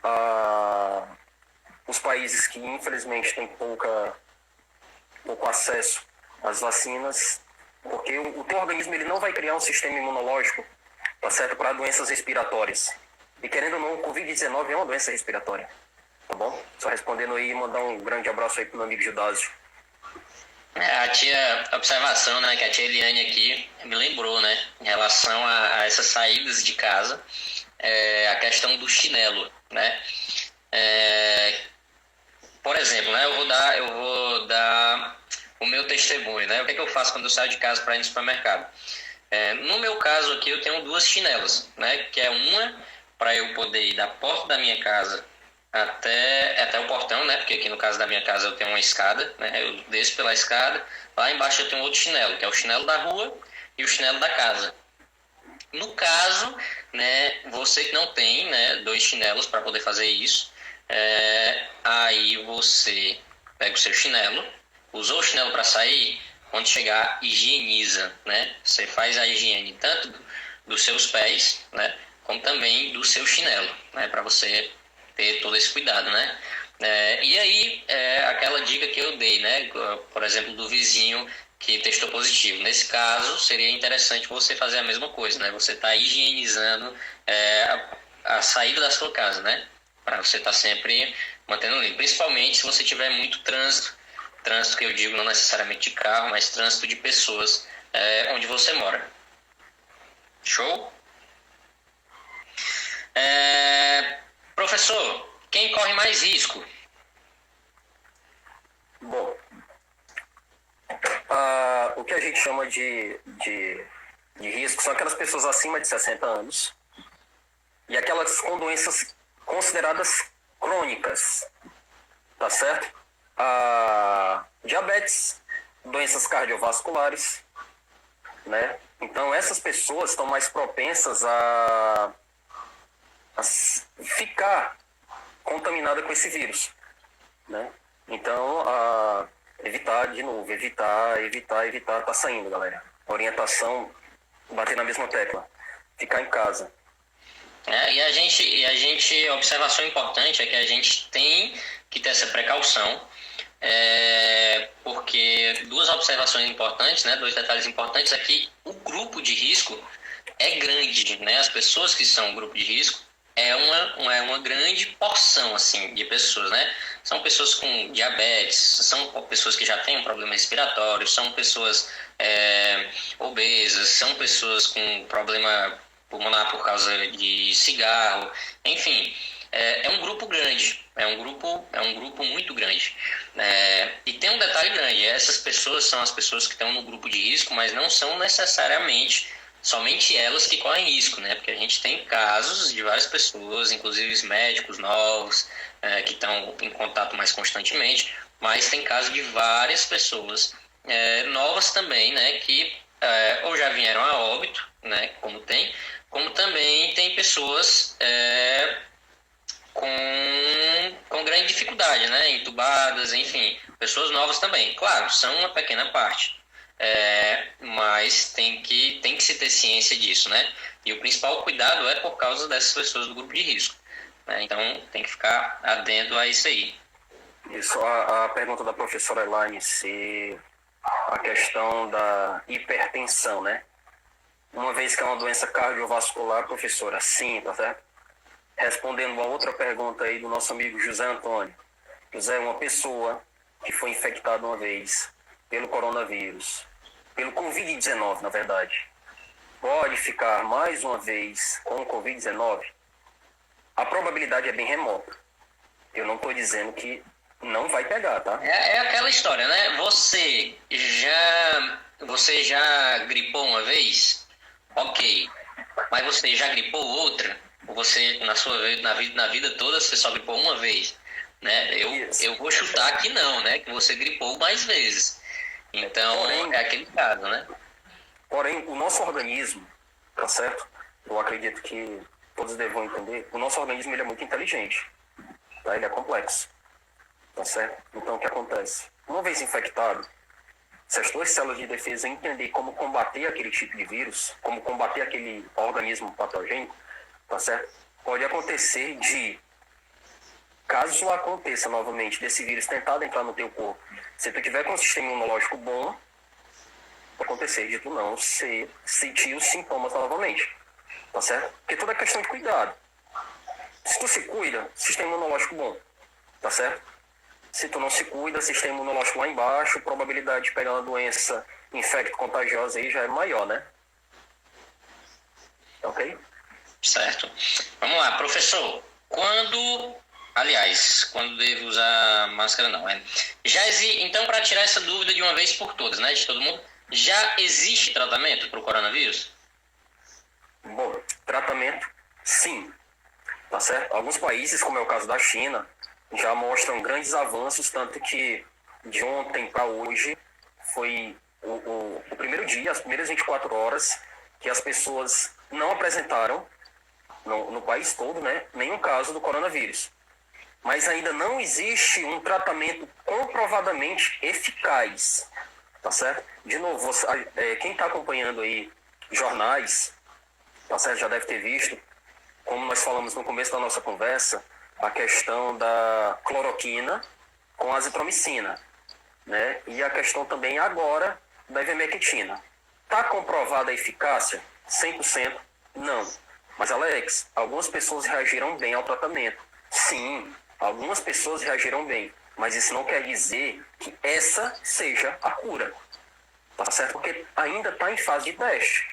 os países que infelizmente têm pouco acesso às vacinas, porque o teu organismo ele não vai criar um sistema imunológico, tá certo, para doenças respiratórias. E querendo ou não, o Covid-19 é uma doença respiratória, tá bom? Só respondendo aí, mandar um grande abraço aí pro meu amigo Judásio. A observação, né, que a tia Eliane aqui me lembrou, né, em relação a essas saídas de casa, a questão do chinelo, né? Por exemplo, né, eu vou dar o meu testemunho, né? O que eu faço quando eu saio de casa para ir no supermercado? No meu caso aqui, eu tenho 2 chinelas, né? Que é uma para eu poder ir da porta da minha casa até o portão, né? Porque aqui no caso da minha casa eu tenho uma escada, né? Eu desço pela escada, lá embaixo eu tenho outro chinelo, que é o chinelo da rua e o chinelo da casa. No caso, né, você que não tem, né, 2 chinelos para poder fazer isso, aí você pega o seu chinelo, usou o chinelo para sair, quando chegar, higieniza, né? Você faz a higiene tanto dos seus pés, né, como também do seu chinelo, né, para você ter todo esse cuidado, né? E aí, aquela dica que eu dei, né, por exemplo, do vizinho que testou positivo. Nesse caso, seria interessante você fazer a mesma coisa, né? Você está higienizando a saída da sua casa, né? Para você estar sempre mantendo limpo. Principalmente se você tiver muito trânsito. Trânsito que eu digo não necessariamente de carro, mas trânsito de pessoas onde você mora. Show? Professor, quem corre mais risco? Bom, O que a gente chama de risco são aquelas pessoas acima de 60 anos e aquelas com doenças consideradas crônicas, tá certo? Diabetes, doenças cardiovasculares, né? Então, essas pessoas estão mais propensas a ficar contaminada com esse vírus, né? Então, evitar, tá saindo, galera. Orientação, bater na mesma tecla, ficar em casa. E a gente, observação importante é que a gente tem que ter essa precaução, porque duas observações importantes, né, dois detalhes importantes é que o grupo de risco é grande, né, as pessoas que são grupo de risco é uma grande porção, assim, de pessoas, né, são pessoas com diabetes, são pessoas que já têm um problema respiratório, são pessoas obesas, são pessoas com problema pulmonar por causa de cigarro, enfim, é um grupo grande, é um grupo muito grande. E tem um detalhe grande, essas pessoas são as pessoas que estão no grupo de risco, mas não são necessariamente somente elas que correm risco, né? Porque a gente tem casos de várias pessoas, inclusive médicos novos, que estão em contato mais constantemente, mas tem casos de várias pessoas novas também, né? Que ou já vieram a óbito, né? Como também tem pessoas com grande dificuldade, né? Entubadas, enfim, pessoas novas também. Claro, são uma pequena parte, mas tem que se ter ciência disso, né? E o principal cuidado é por causa dessas pessoas do grupo de risco, né? Então tem que ficar atento a isso aí. Isso, a pergunta da professora Elaine, se a questão da hipertensão, né? Uma vez que é uma doença cardiovascular, professora, sim, tá certo? Respondendo uma outra pergunta aí do nosso amigo José Antônio. José, uma pessoa que foi infectada uma vez pelo coronavírus, pelo Covid-19, na verdade, pode ficar mais uma vez com o Covid-19? A probabilidade é bem remota. Eu não estou dizendo que não vai pegar, tá? É aquela história, né? Você já gripou uma vez? Ok. Mas você já gripou outra? Ou você, na vida toda, você só gripou uma vez? Né? Eu vou chutar que não, né? Que você gripou mais vezes. Então, porém, é aquele caso, né? Porém, o nosso organismo, tá certo? Eu acredito que todos devam entender, o nosso organismo ele é muito inteligente, tá? Ele é complexo, tá certo? Então, o que acontece? Uma vez infectado, se as tuas células de defesa entender como combater aquele tipo de vírus, como combater aquele organismo patogênico, tá certo? Pode acontecer caso aconteça novamente desse vírus tentar entrar no teu corpo, se tu tiver com um sistema imunológico bom, pode acontecer de tu não sentir os sintomas novamente, tá certo? Porque tudo é questão de cuidado. Se tu se cuida, sistema imunológico bom, tá certo? Se tu não se cuida, sistema imunológico lá embaixo, a probabilidade de pegar uma doença infecto-contagiosa aí já é maior, né? Ok? Certo. Vamos lá, professor. Quando devo usar máscara não, né? Então, para tirar essa dúvida de uma vez por todas, né, de todo mundo, já existe tratamento para o coronavírus? Bom, tratamento, sim. Tá certo? Alguns países, como é o caso da China, já mostram grandes avanços, tanto que de ontem para hoje foi o primeiro dia, as primeiras 24 horas, que as pessoas não apresentaram, no país todo, né, nenhum caso do coronavírus. Mas ainda não existe um tratamento comprovadamente eficaz, tá certo? De novo, quem está acompanhando aí jornais, tá certo, já deve ter visto, como nós falamos no começo da nossa conversa, a questão da cloroquina com azitromicina, né? E a questão também agora da ivermectina. Está comprovada a eficácia? 100%? Não. Mas, Alex, algumas pessoas reagiram bem ao tratamento. Sim, algumas pessoas reagiram bem, mas isso não quer dizer que essa seja a cura, tá certo? Porque ainda está em fase de teste.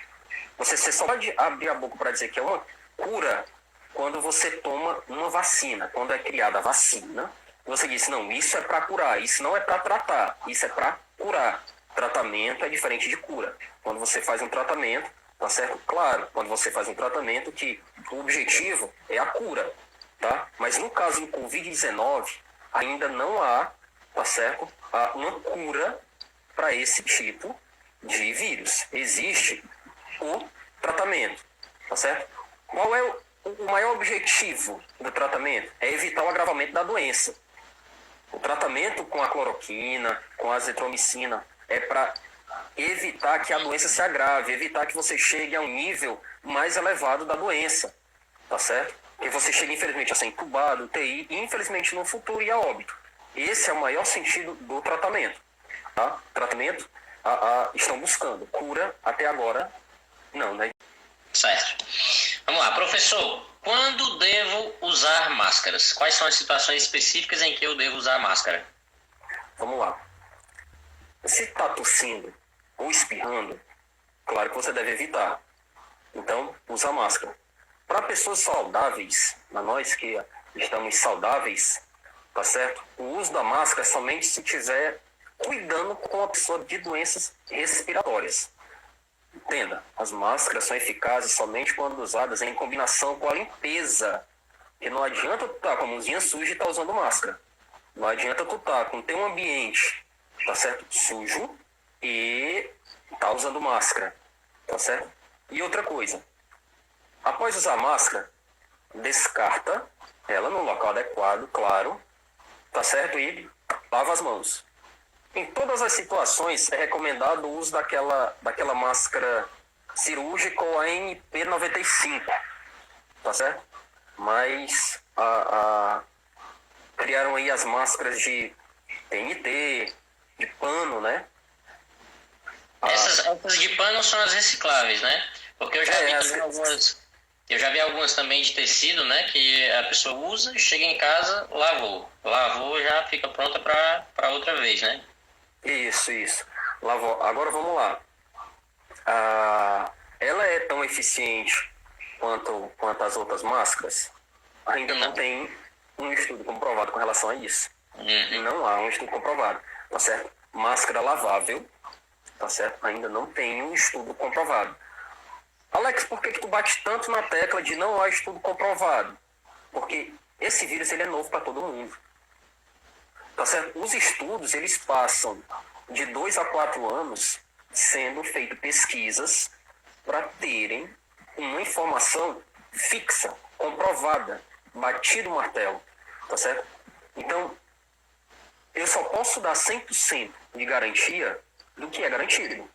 Você só pode abrir a boca para dizer que é uma cura quando você toma uma vacina. Quando é criada a vacina, você diz, não, isso é para curar, isso não é para tratar, isso é para curar, tratamento é diferente de cura. Quando você faz um tratamento, tá certo? Claro, quando você faz um tratamento que o objetivo é a cura, tá? Mas no caso do Covid-19, ainda não há, tá certo? Uma cura para esse tipo de vírus. Existe o tratamento, tá certo? Qual é o maior objetivo do tratamento? É evitar o agravamento da doença. O tratamento com a cloroquina, com a azitromicina, é para evitar que a doença se agrave, evitar que você chegue a um nível mais elevado da doença, tá certo? Que você chegue, infelizmente, a ser entubado, UTI, e, infelizmente, no futuro, ir a óbito. Esse é o maior sentido do tratamento, tá? Tratamento, estão buscando. Cura, até agora, não, né? Certo. Vamos lá, professor. Quando devo usar máscaras? Quais são as situações específicas em que eu devo usar máscara? Vamos lá. Se está tossindo ou espirrando, claro que você deve evitar. Então, usa máscara. Para pessoas saudáveis, nós que estamos saudáveis, tá certo? O uso da máscara é somente se estiver cuidando com a pessoa de doenças respiratórias. Entenda, as máscaras são eficazes somente quando usadas em combinação com a limpeza. Porque não adianta tu estar com a mãozinha suja e estar usando máscara. Não adianta tu estar com teu ambiente, tá certo? Sujo e tá usando máscara, tá certo? E outra coisa, após usar máscara, descarta ela no local adequado, claro, tá certo? E lava as mãos. Em todas as situações é recomendado o uso daquela máscara cirúrgica ou a NP95, tá certo? Mas criaram aí as máscaras de TNT, de pano, né? Essas de pano são as recicláveis, né? Porque eu já vi algumas também de tecido, né? Que a pessoa usa, chega em casa, lavou. Lavou, já fica pronta para outra vez, né? Isso. Lavou. Agora vamos lá. Ela é tão eficiente quanto as outras máscaras? Ainda não tem um estudo comprovado com relação a isso. Não há um estudo comprovado, tá certo? Máscara lavável, tá certo? Ainda não tem um estudo comprovado. Alex, por que tu bate tanto na tecla de não há estudo comprovado? Porque esse vírus ele é novo para todo mundo. Tá certo? Os estudos eles passam de 2 a 4 anos sendo feitas pesquisas para terem uma informação fixa, comprovada, batido o martelo, tá certo? Então, eu só posso dar 100% de garantia do que é garantido,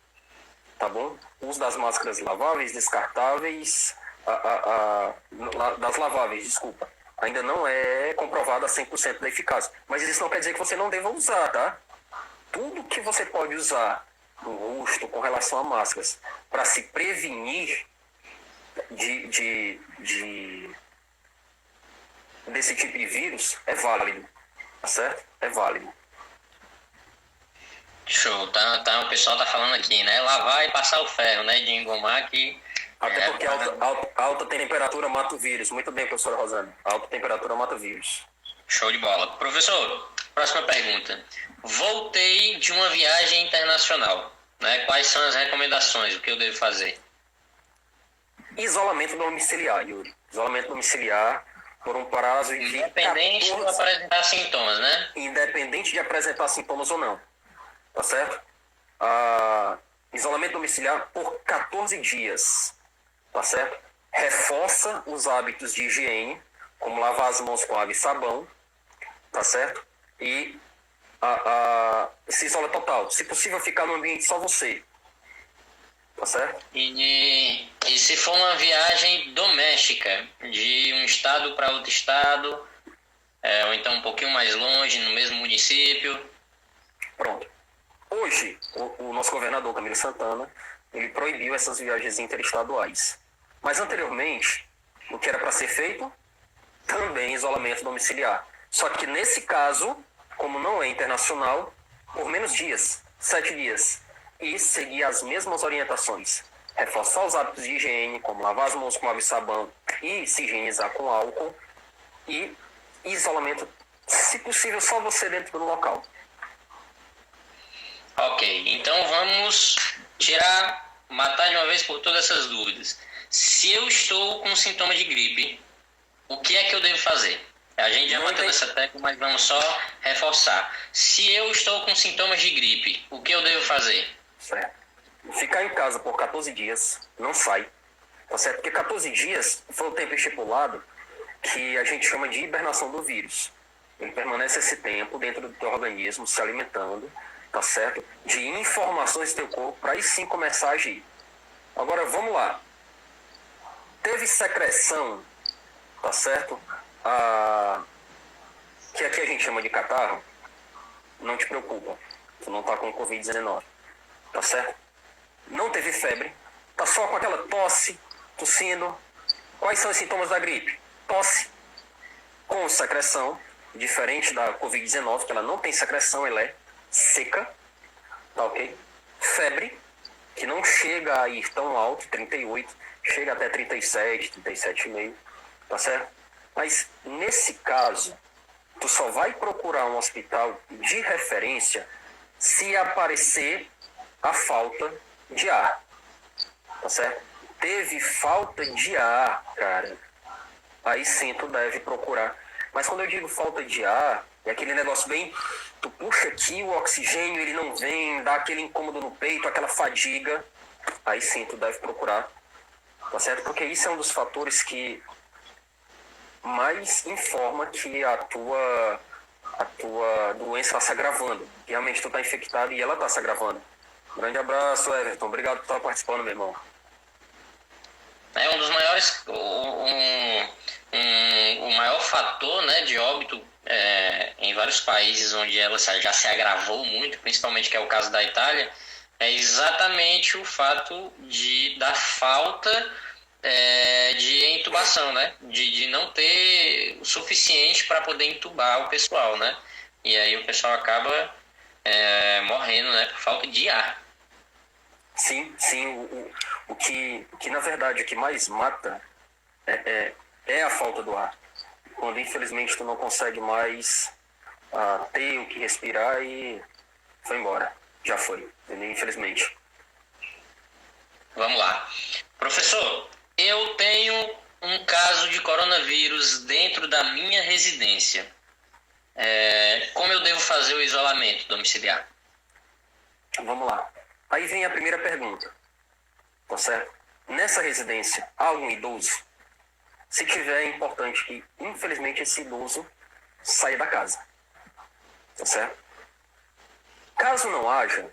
tá bom? O uso das máscaras laváveis, descartáveis, das laváveis, desculpa, ainda não é comprovado a 100% da eficácia. Mas isso não quer dizer que você não deva usar, tá? Tudo que você pode usar no rosto com relação a máscaras para se prevenir desse tipo de vírus é válido, tá certo? É válido. Show, o pessoal tá falando aqui, né? Lavar e passar o ferro, né? De engomar que... Até porque alta temperatura mata o vírus. Muito bem, professora Rosana. Alta temperatura mata o vírus. Show de bola. Professor, próxima pergunta. Voltei de uma viagem internacional, né? Quais são as recomendações? O que eu devo fazer? Isolamento domiciliar, Yuri. Isolamento domiciliar por um prazo de... Independente de apresentar sintomas, né? Independente de apresentar sintomas ou não. Tá certo? Isolamento domiciliar por 14 dias. Tá certo? Reforça os hábitos de higiene, como lavar as mãos com água e sabão. Tá certo? E se isola total. Se possível, ficar no ambiente só você. Tá certo? E se for uma viagem doméstica, de um estado para outro estado, ou então um pouquinho mais longe, no mesmo município? Pronto. Hoje, o nosso governador, Camilo Santana, ele proibiu essas viagens interestaduais. Mas anteriormente, o que era para ser feito? Também isolamento domiciliar. Só que nesse caso, como não é internacional, por menos dias, 7 dias. E seguir as mesmas orientações. Reforçar os hábitos de higiene, como lavar as mãos com água e sabão e se higienizar com álcool. E isolamento, se possível, só você dentro do local. Ok, então vamos matar de uma vez por todas essas dúvidas. Se eu estou com sintoma de gripe, o que é que eu devo fazer? A gente já bateu nessa tecla, mas vamos só reforçar. Se eu estou com sintomas de gripe, o que eu devo fazer? Certo. Ficar em casa por 14 dias, não sai, tá certo? Porque 14 dias foi o tempo estipulado que a gente chama de hibernação do vírus. Ele permanece esse tempo dentro do teu organismo, se alimentando, tá certo? De informações do teu corpo, para aí sim começar a agir. Agora, vamos lá. Teve secreção, tá certo? Que aqui a gente chama de catarro, não te preocupa. Tu não tá com Covid-19, tá certo? Não teve febre, tá só com aquela tosse, tossindo. Quais são os sintomas da gripe? Tosse com secreção, diferente da Covid-19, que ela não tem secreção, ela é seca, tá ok? Febre, que não chega a ir tão alto, 38, chega até 37, 37,5, tá certo? Mas nesse caso, tu só vai procurar um hospital de referência se aparecer a falta de ar, tá certo? Teve falta de ar, cara, aí sim tu deve procurar. Mas quando eu digo falta de ar, é aquele negócio bem, tu puxa aqui o oxigênio, ele não vem, dá aquele incômodo no peito, aquela fadiga, aí sim tu deve procurar, tá certo? Porque isso é um dos fatores que mais informa que a tua doença está se agravando. Realmente tu está infectado e ela está se agravando. Grande abraço, Everton. Obrigado por estar participando, meu irmão. É um dos maiores, o maior fator, né, de óbito em vários países onde ela já se agravou muito, principalmente que é o caso da Itália, é exatamente o fato da falta de intubação, né? De não ter o suficiente para poder intubar o pessoal, né? E aí o pessoal acaba morrendo, né? Por falta de ar. Sim, sim. O que na verdade o que mais mata é a falta do ar. Quando infelizmente tu não consegue mais ter o que respirar e foi embora. Já foi, infelizmente. Vamos lá. Professor, eu tenho um caso de coronavírus dentro da minha residência. Como eu devo fazer o isolamento domiciliar? Vamos lá. Aí vem a primeira pergunta. Tá certo? Nessa residência, há algum idoso? Se tiver, é importante que, infelizmente, esse idoso saia da casa. Tá certo? Caso não haja,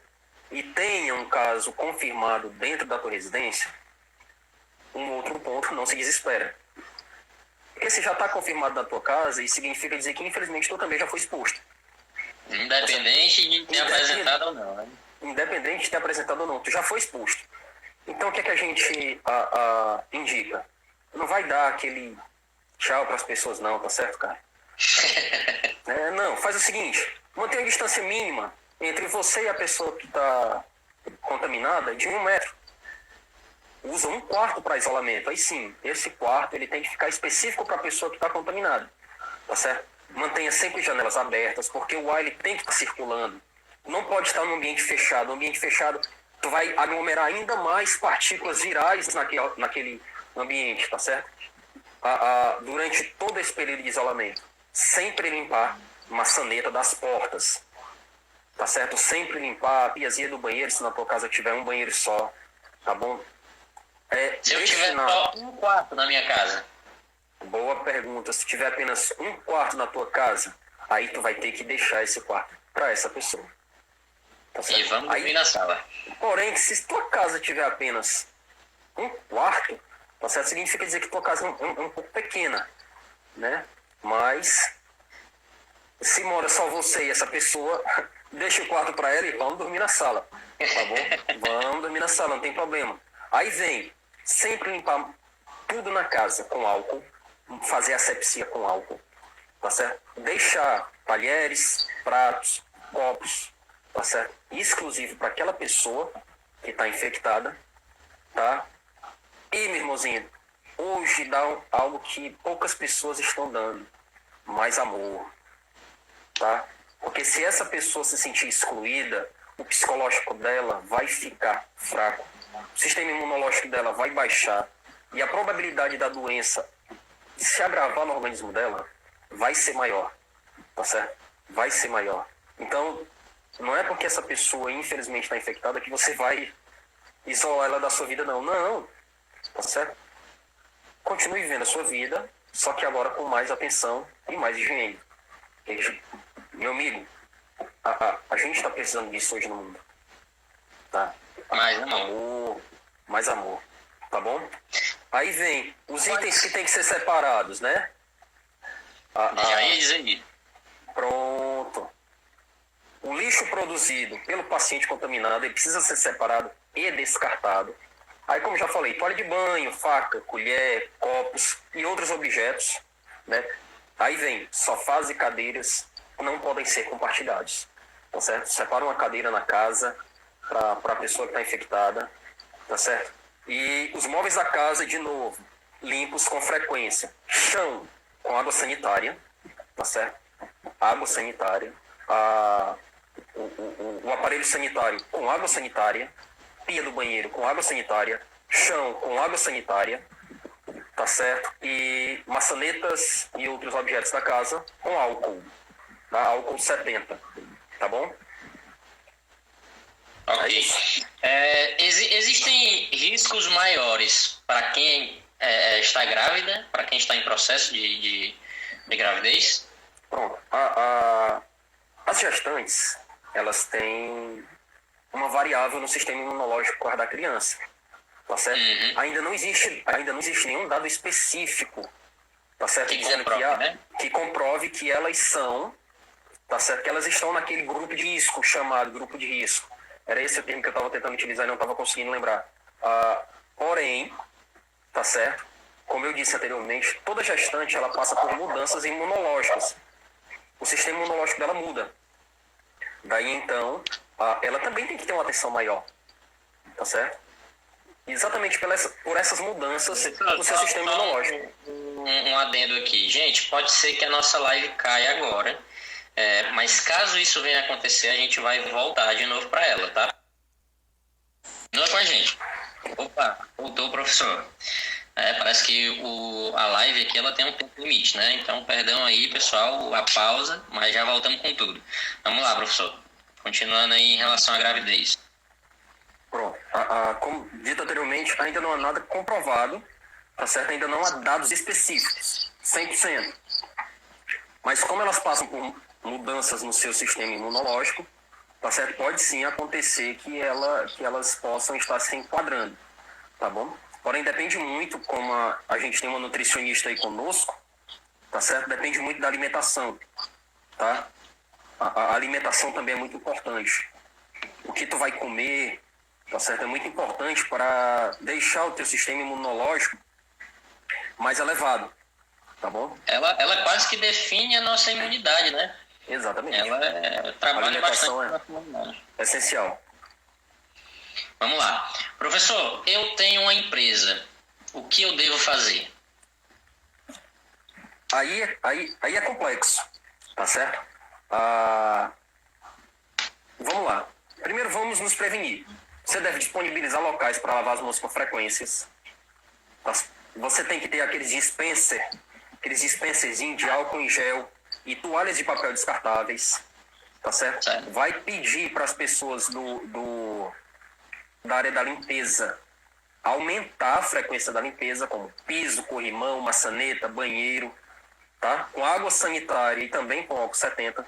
e tenha um caso confirmado dentro da tua residência, um outro ponto, não se desespera. Porque se já está confirmado na tua casa, isso significa dizer que, infelizmente, tu também já foi exposto. Independente de ter apresentado ou não, né? Independente de ter apresentado ou não, tu já foi exposto. Então, o que é que a gente indica? Não vai dar aquele tchau para as pessoas não, tá certo, cara? Não, faz o seguinte, mantenha a distância mínima entre você e a pessoa que está contaminada de 1 metro. Usa 1/4 para isolamento. Aí sim, esse quarto ele tem que ficar específico para a pessoa que está contaminada. Tá certo? Mantenha sempre janelas abertas, porque o ar ele tem que estar circulando. Não pode estar num ambiente fechado. No ambiente fechado, tu vai aglomerar ainda mais partículas virais naquele ambiente, tá certo? Durante todo esse período de isolamento, sempre limpar maçaneta das portas, tá certo? Sempre limpar a piazinha do banheiro, se na tua casa tiver um banheiro só, tá bom? Se eu tiver só 1/4 na minha casa. Boa pergunta. Se tiver apenas 1/4 na tua casa, aí tu vai ter que deixar esse quarto para essa pessoa. Tá certo? E vamos dormir na sala. Porém, se tua casa tiver apenas 1/4, tá certo? Significa dizer que tua casa é um pouco pequena, né? Mas se mora só você e essa pessoa, deixa o quarto para ela e vamos dormir na sala, tá bom? Vamos dormir na sala, não tem problema. Aí vem, sempre limpar tudo na casa com álcool, fazer asepsia com álcool, tá certo? Deixar talheres, pratos, copos, tá certo? Exclusivo para aquela pessoa que está infectada, tá? E, meu irmãozinho, hoje dá algo que poucas pessoas estão dando, mais amor, tá? Porque se essa pessoa se sentir excluída, o psicológico dela vai ficar fraco, o sistema imunológico dela vai baixar e a probabilidade da doença se agravar no organismo dela vai ser maior, tá certo? Vai ser maior. Então, não é porque essa pessoa infelizmente está infectada que você vai isolar ela da sua vida, não. Não, tá certo? Continue vivendo a sua vida, só que agora com mais atenção e mais higiene. Meu amigo, a gente está precisando disso hoje no mundo. Tá? Mais amor. Mais amor. Tá bom? Aí vem os itens que tem que ser separados, né? Já ia dizer isso. Pronto. O lixo produzido pelo paciente contaminado, ele precisa ser separado e descartado. Aí, como já falei, toalha de banho, faca, colher, copos e outros objetos, né? Aí vem sofás e cadeiras não podem ser compartilhados, tá certo? Separa uma cadeira na casa para a pessoa que está infectada, tá certo? E os móveis da casa, de novo, limpos com frequência. Chão com água sanitária, tá certo? Água sanitária. O aparelho sanitário com água sanitária. Pia do banheiro com água sanitária. Chão com água sanitária, tá certo? E maçanetas e outros objetos da casa com álcool. Tá? Álcool 70, tá bom? Ok. Existem riscos maiores para quem está grávida, para quem está em processo de gravidez? Pronto. As gestantes, elas têm uma variável no sistema imunológico da criança, tá certo? Uhum. Ainda não existe nenhum dado específico, tá certo? Que comprove que elas são, tá certo? Que elas estão naquele grupo de risco, chamado grupo de risco. Era esse o termo que eu estava tentando utilizar e não estava conseguindo lembrar. Porém, tá certo? Como eu disse anteriormente, toda gestante ela passa por mudanças imunológicas. O sistema imunológico dela muda. Daí, então, ela também tem que ter uma atenção maior, tá certo? Exatamente por essas mudanças do seu sistema imunológico. Um adendo aqui. Gente, pode ser que a nossa live caia agora, mas caso isso venha a acontecer, a gente vai voltar de novo para ela, tá? Não é com a gente. Opa, voltou o professor. Parece que a live aqui ela tem um tempo limite, né? Então, perdão aí, pessoal, a pausa, mas já voltamos com tudo. Vamos lá, professor. Continuando aí em relação à gravidez. Pronto. Como dito anteriormente, ainda não há nada comprovado, tá certo? Ainda não há dados específicos, 100%. Mas como elas passam por mudanças no seu sistema imunológico, tá certo? Pode sim acontecer que elas possam estar se enquadrando, tá bom? Porém, depende muito, como a gente tem uma nutricionista aí conosco, tá certo? Depende muito da alimentação, tá? A alimentação também é muito importante. O que tu vai comer, tá certo? É muito importante para deixar o teu sistema imunológico mais elevado, tá bom? Ela quase que define a nossa imunidade, né? Exatamente. Ela trabalha bastante. É essencial. Vamos lá. Professor, eu tenho uma empresa. O que eu devo fazer? Aí é complexo, tá certo? Vamos lá. Primeiro vamos nos prevenir. Você deve disponibilizar locais para lavar as mãos com frequências. Você tem que ter aqueles dispenserzinhos de álcool em gel e toalhas de papel descartáveis, tá certo? Vai pedir para as pessoas da área da limpeza aumentar a frequência da limpeza, como piso, corrimão, maçaneta, banheiro, tá? Com água sanitária e também com álcool 70.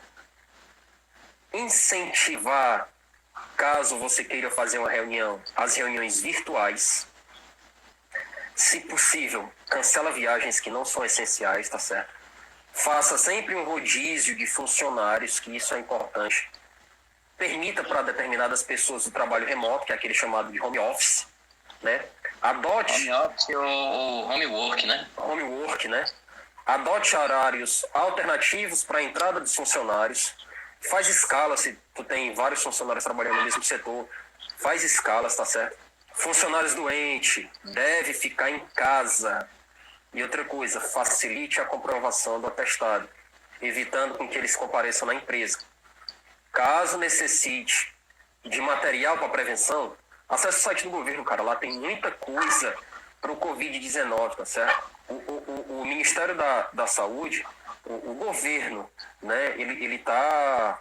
Incentivar, caso você queira fazer uma reunião, as reuniões virtuais. Se possível, cancela viagens que não são essenciais, tá certo? Faça sempre um rodízio de funcionários, que isso é importante. Permita para determinadas pessoas o trabalho remoto, que é aquele chamado de home office, né? Adote... Home office ou homework, né? Homework, né? Adote horários alternativos para a entrada dos funcionários. Faz escala, se tu tem vários funcionários trabalhando no mesmo setor, faz escalas, tá certo? Funcionários doentes, deve ficar em casa. E outra coisa, facilite a comprovação do atestado, evitando com que eles compareçam na empresa. Caso necessite de material para prevenção, acesse o site do governo, cara. Lá tem muita coisa para o Covid-19, tá certo? O Ministério da Saúde, o governo, né, ele tá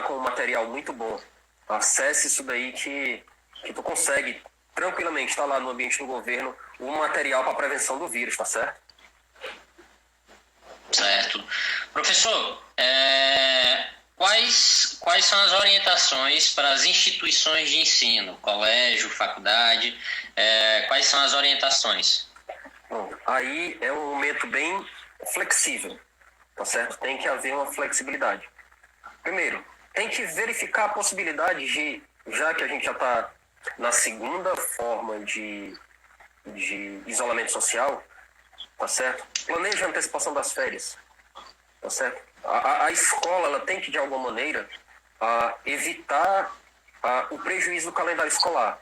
com um material muito bom. Acesse isso daí que tu consegue tranquilamente estar lá no ambiente do governo o material para prevenção do vírus, tá certo? Certo. Professor, quais são as orientações para as instituições de ensino, colégio, faculdade, quais são as orientações? Bom, aí é um momento bem flexível, tá certo? Tem que haver uma flexibilidade. Primeiro, tem que verificar a possibilidade de, já que a gente já está na segunda forma de isolamento social, tá certo? Planeja a antecipação das férias, tá certo? A escola ela tem que, de alguma maneira, evitar o prejuízo do calendário escolar.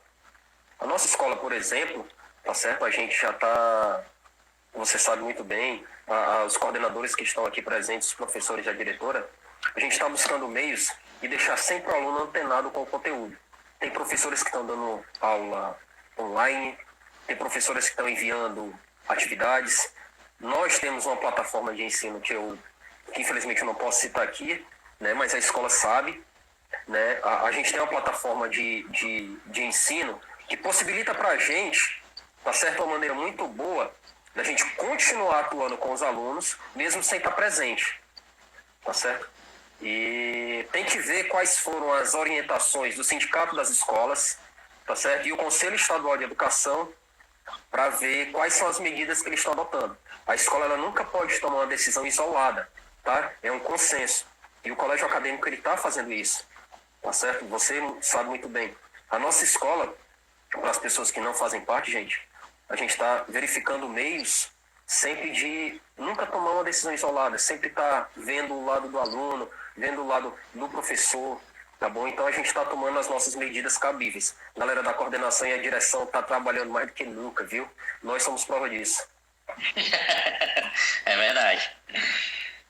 A nossa escola, por exemplo, tá certo? A gente já está, você sabe muito bem, os coordenadores que estão aqui presentes, os professores e a diretora, a gente está buscando meios de deixar sempre o aluno antenado com o conteúdo. Tem professores que estão dando aula online, tem professores que estão enviando atividades. Nós temos uma plataforma de ensino que infelizmente eu não posso citar aqui, né, mas a escola sabe, né, a gente tem uma plataforma de ensino que possibilita para a gente, tá certo, uma maneira muito boa da gente continuar atuando com os alunos, mesmo sem estar presente, tá certo? E tem que ver quais foram as orientações do Sindicato das Escolas, tá certo? E o Conselho Estadual de Educação, para ver quais são as medidas que eles estão adotando. A escola ela nunca pode tomar uma decisão isolada, tá? É um consenso. E o colégio acadêmico ele está fazendo isso, tá certo? Você sabe muito bem. A nossa escola, para as pessoas que não fazem parte, gente, a gente está verificando meios sempre de nunca tomar uma decisão isolada, sempre estar vendo o lado do aluno, vendo o lado do professor, tá bom? Então a gente está tomando as nossas medidas cabíveis. A galera da coordenação e a direção está trabalhando mais do que nunca, viu? Nós somos prova disso. É verdade.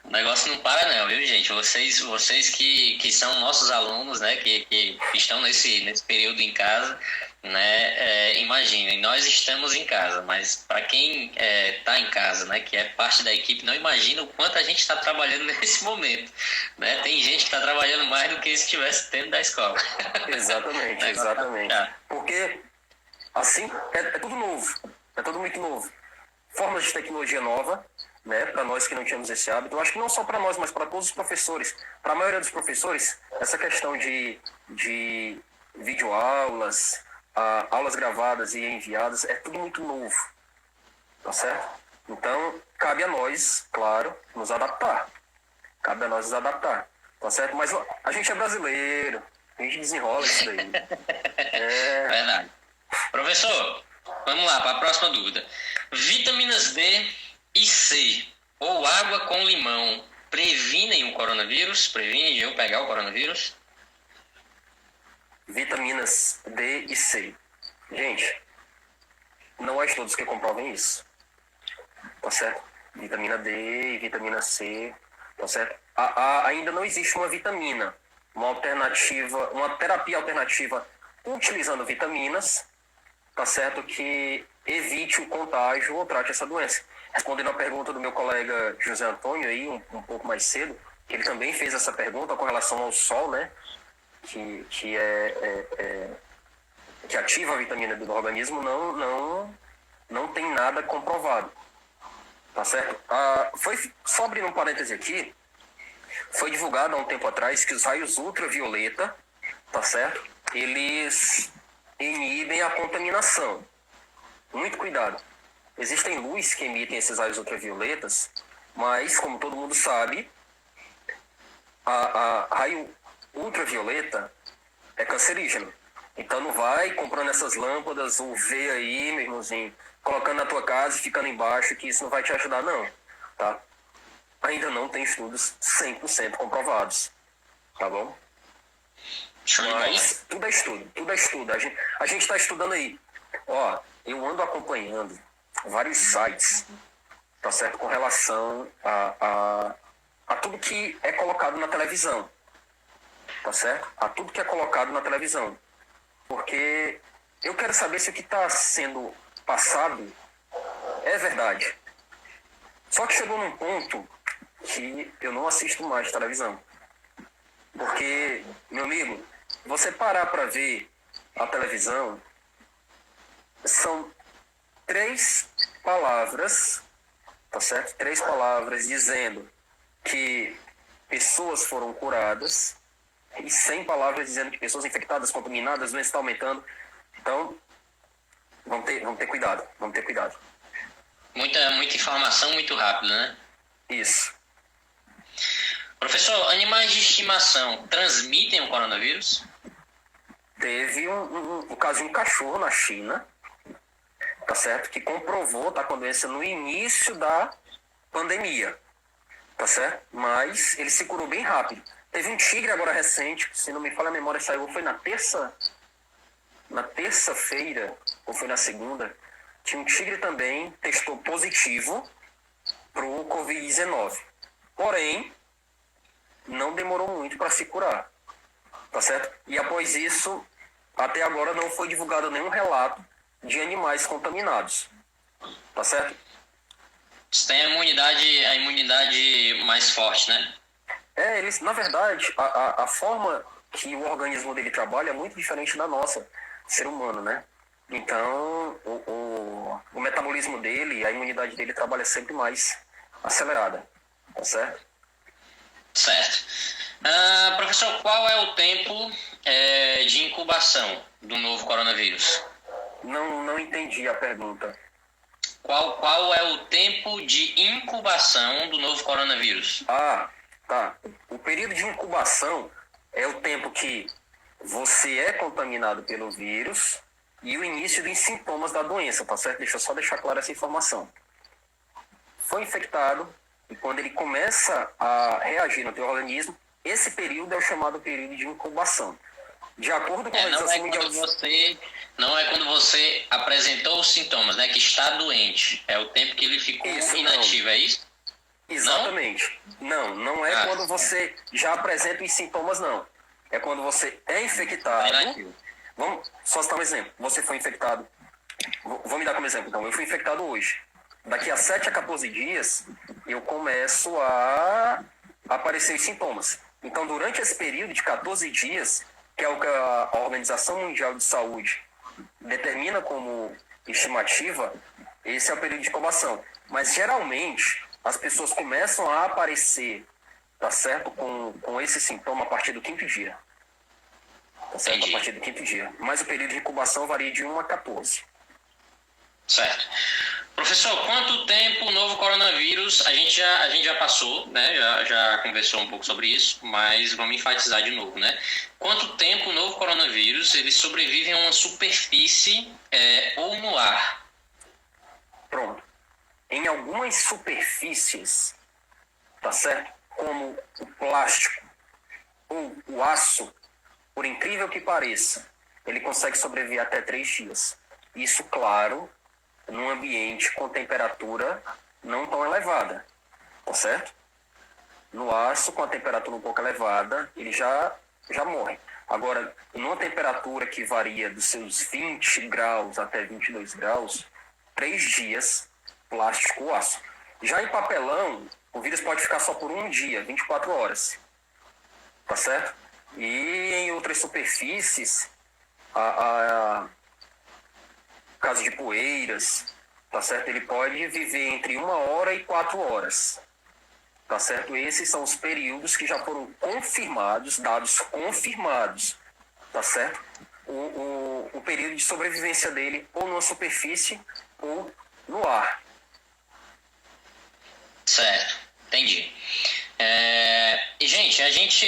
O negócio não para não, viu, gente? Vocês que são nossos alunos, né, que estão nesse período em casa, né, imaginem, nós estamos em casa, mas para quem está em casa, né, que é parte da equipe, não imagina o quanto a gente está trabalhando nesse momento, né? Tem gente que está trabalhando mais do que se estivesse dentro da escola. Exatamente, exatamente. Porque, assim, é tudo novo, é tudo muito novo. Formas de tecnologia nova, né, para nós que não tínhamos esse hábito. Eu acho que não só para nós, mas para todos os professores. Para a maioria dos professores, essa questão de videoaulas, aulas gravadas e enviadas, é tudo muito novo, tá certo? Então, cabe a nós, claro, nos adaptar. Cabe a nós nos adaptar, tá certo? Mas a gente é brasileiro, a gente desenrola isso daí. Verdade. Professor, vamos lá para a próxima dúvida. Vitaminas D e C ou água com limão previnem o coronavírus? Previnem de eu pegar o coronavírus? Vitaminas D e C. Gente, não há estudos que comprovem isso. Tá certo? Vitamina D e vitamina C. Tá certo? Ainda não existe uma vitamina, uma terapia alternativa utilizando vitaminas, tá certo? Que evite o contágio ou trate essa doença. Respondendo a pergunta do meu colega José Antônio aí, um pouco mais cedo, que ele também fez essa pergunta com relação ao sol, né? Que ativa a vitamina D do organismo, não tem nada comprovado. Tá certo? Só abrindo um parêntese aqui, foi divulgado há um tempo atrás que os raios ultravioleta, tá certo? Eles inibem a contaminação. Muito cuidado. Existem luzes que emitem esses raios ultravioletas, mas, como todo mundo sabe, a raio ultravioleta é cancerígeno. Então não vai comprando essas lâmpadas UV aí, meu irmãozinho, colocando na tua casa e ficando embaixo, que isso não vai te ajudar não, tá? Ainda não tem estudos 100% comprovados, tá bom? Mas tudo é estudo. A gente está estudando aí. Ó, eu ando acompanhando vários sites, tá certo? Com relação a tudo que é colocado na televisão, tá certo? A tudo que é colocado na televisão. Porque eu quero saber se o que está sendo passado é verdade. Só que chegou num ponto que eu não assisto mais televisão. Porque, meu amigo, você parar para ver a televisão, são 3 palavras, tá certo? 3 palavras dizendo que pessoas foram curadas e 100 palavras dizendo que pessoas infectadas, contaminadas, doença está aumentando. Então, vamos ter cuidado, vamos ter cuidado. Muita informação muito rápido, né? Isso. Professor, animais de estimação transmitem o coronavírus? Teve um caso de um cachorro na China, tá certo? Que comprovou, tá com a doença no início da pandemia, tá certo? Mas ele se curou bem rápido. Teve um tigre agora recente, se não me falha a memória, saiu, foi na terça-feira, ou foi na segunda, tinha um tigre também, testou positivo pro Covid-19. Porém, não demorou muito para se curar, tá certo? E após isso, até agora não foi divulgado nenhum relato de animais contaminados, tá certo? Você tem a imunidade mais forte, né? Eles, na verdade, a forma que o organismo dele trabalha é muito diferente da nossa, ser humano, né? Então, o metabolismo dele, a imunidade dele trabalha sempre mais acelerada, tá certo? Certo. Professor, qual é o tempo de incubação do novo coronavírus? Não entendi a pergunta. Qual é o tempo de incubação do novo coronavírus? Tá. O período de incubação é o tempo que você é contaminado pelo vírus e o início dos sintomas da doença, tá certo? Deixa eu só deixar clara essa informação. Foi infectado e quando ele começa a reagir no teu organismo, esse período é o chamado período de incubação. De acordo com a Organização Mundial de Saúde. Não é quando você apresentou os sintomas, né? Que está doente. É o tempo que ele ficou inativo, é isso? Exatamente. Não é quando você já apresenta os sintomas, não. É quando você é infectado. Vamos só citar um exemplo. Você foi infectado. Vou me dar como exemplo, então. Eu fui infectado hoje. Daqui a 7 a 14 dias, eu começo a aparecer os sintomas. Então, durante esse período de 14 dias, que é o que a Organização Mundial de Saúde determina como estimativa, esse é o período de incubação. Mas, geralmente, as pessoas começam a aparecer, tá certo? Com esse sintoma a partir do 5º dia. Tá certo? Entendi. A partir do 5º dia. Mas o período de incubação varia de 1 a 14. Certo. Professor, quanto tempo o novo coronavírus, a gente já passou, né? Já conversou um pouco sobre isso, mas vamos enfatizar de novo, né? Quanto tempo o novo coronavírus ele sobrevive em uma superfície ou no ar? Pronto. Em algumas superfícies, tá certo? Como o plástico ou o aço, por incrível que pareça, ele consegue sobreviver até 3 dias. Isso, claro, num ambiente com temperatura não tão elevada, tá certo? No aço, com a temperatura um pouco elevada, ele já morre. Agora, numa temperatura que varia dos seus 20 graus até 22 graus, 3 dias, plástico ou aço. Já em papelão, o vírus pode ficar só por 1 dia, 24 horas, tá certo? E em outras superfícies, caso de poeiras, tá certo? Ele pode viver entre 1 hora e 4 horas, tá certo? Esses são os períodos que já foram confirmados, dados confirmados, tá certo? O período de sobrevivência dele ou numa superfície ou no ar. Certo, entendi. E, gente, a gente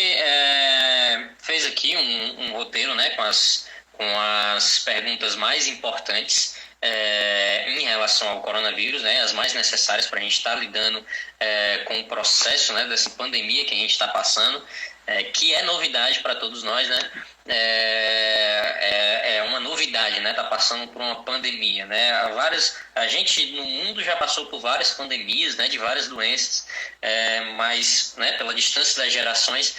fez aqui um roteiro, né, com as perguntas mais importantes em relação ao coronavírus, né, as mais necessárias para a gente estar lidando com o processo, né, dessa pandemia que a gente está passando. que é novidade para todos nós, né? É uma novidade, né? Tá passando por uma pandemia, né? A gente no mundo já passou por várias pandemias, né? De várias doenças, mas, né? Pela distância das gerações,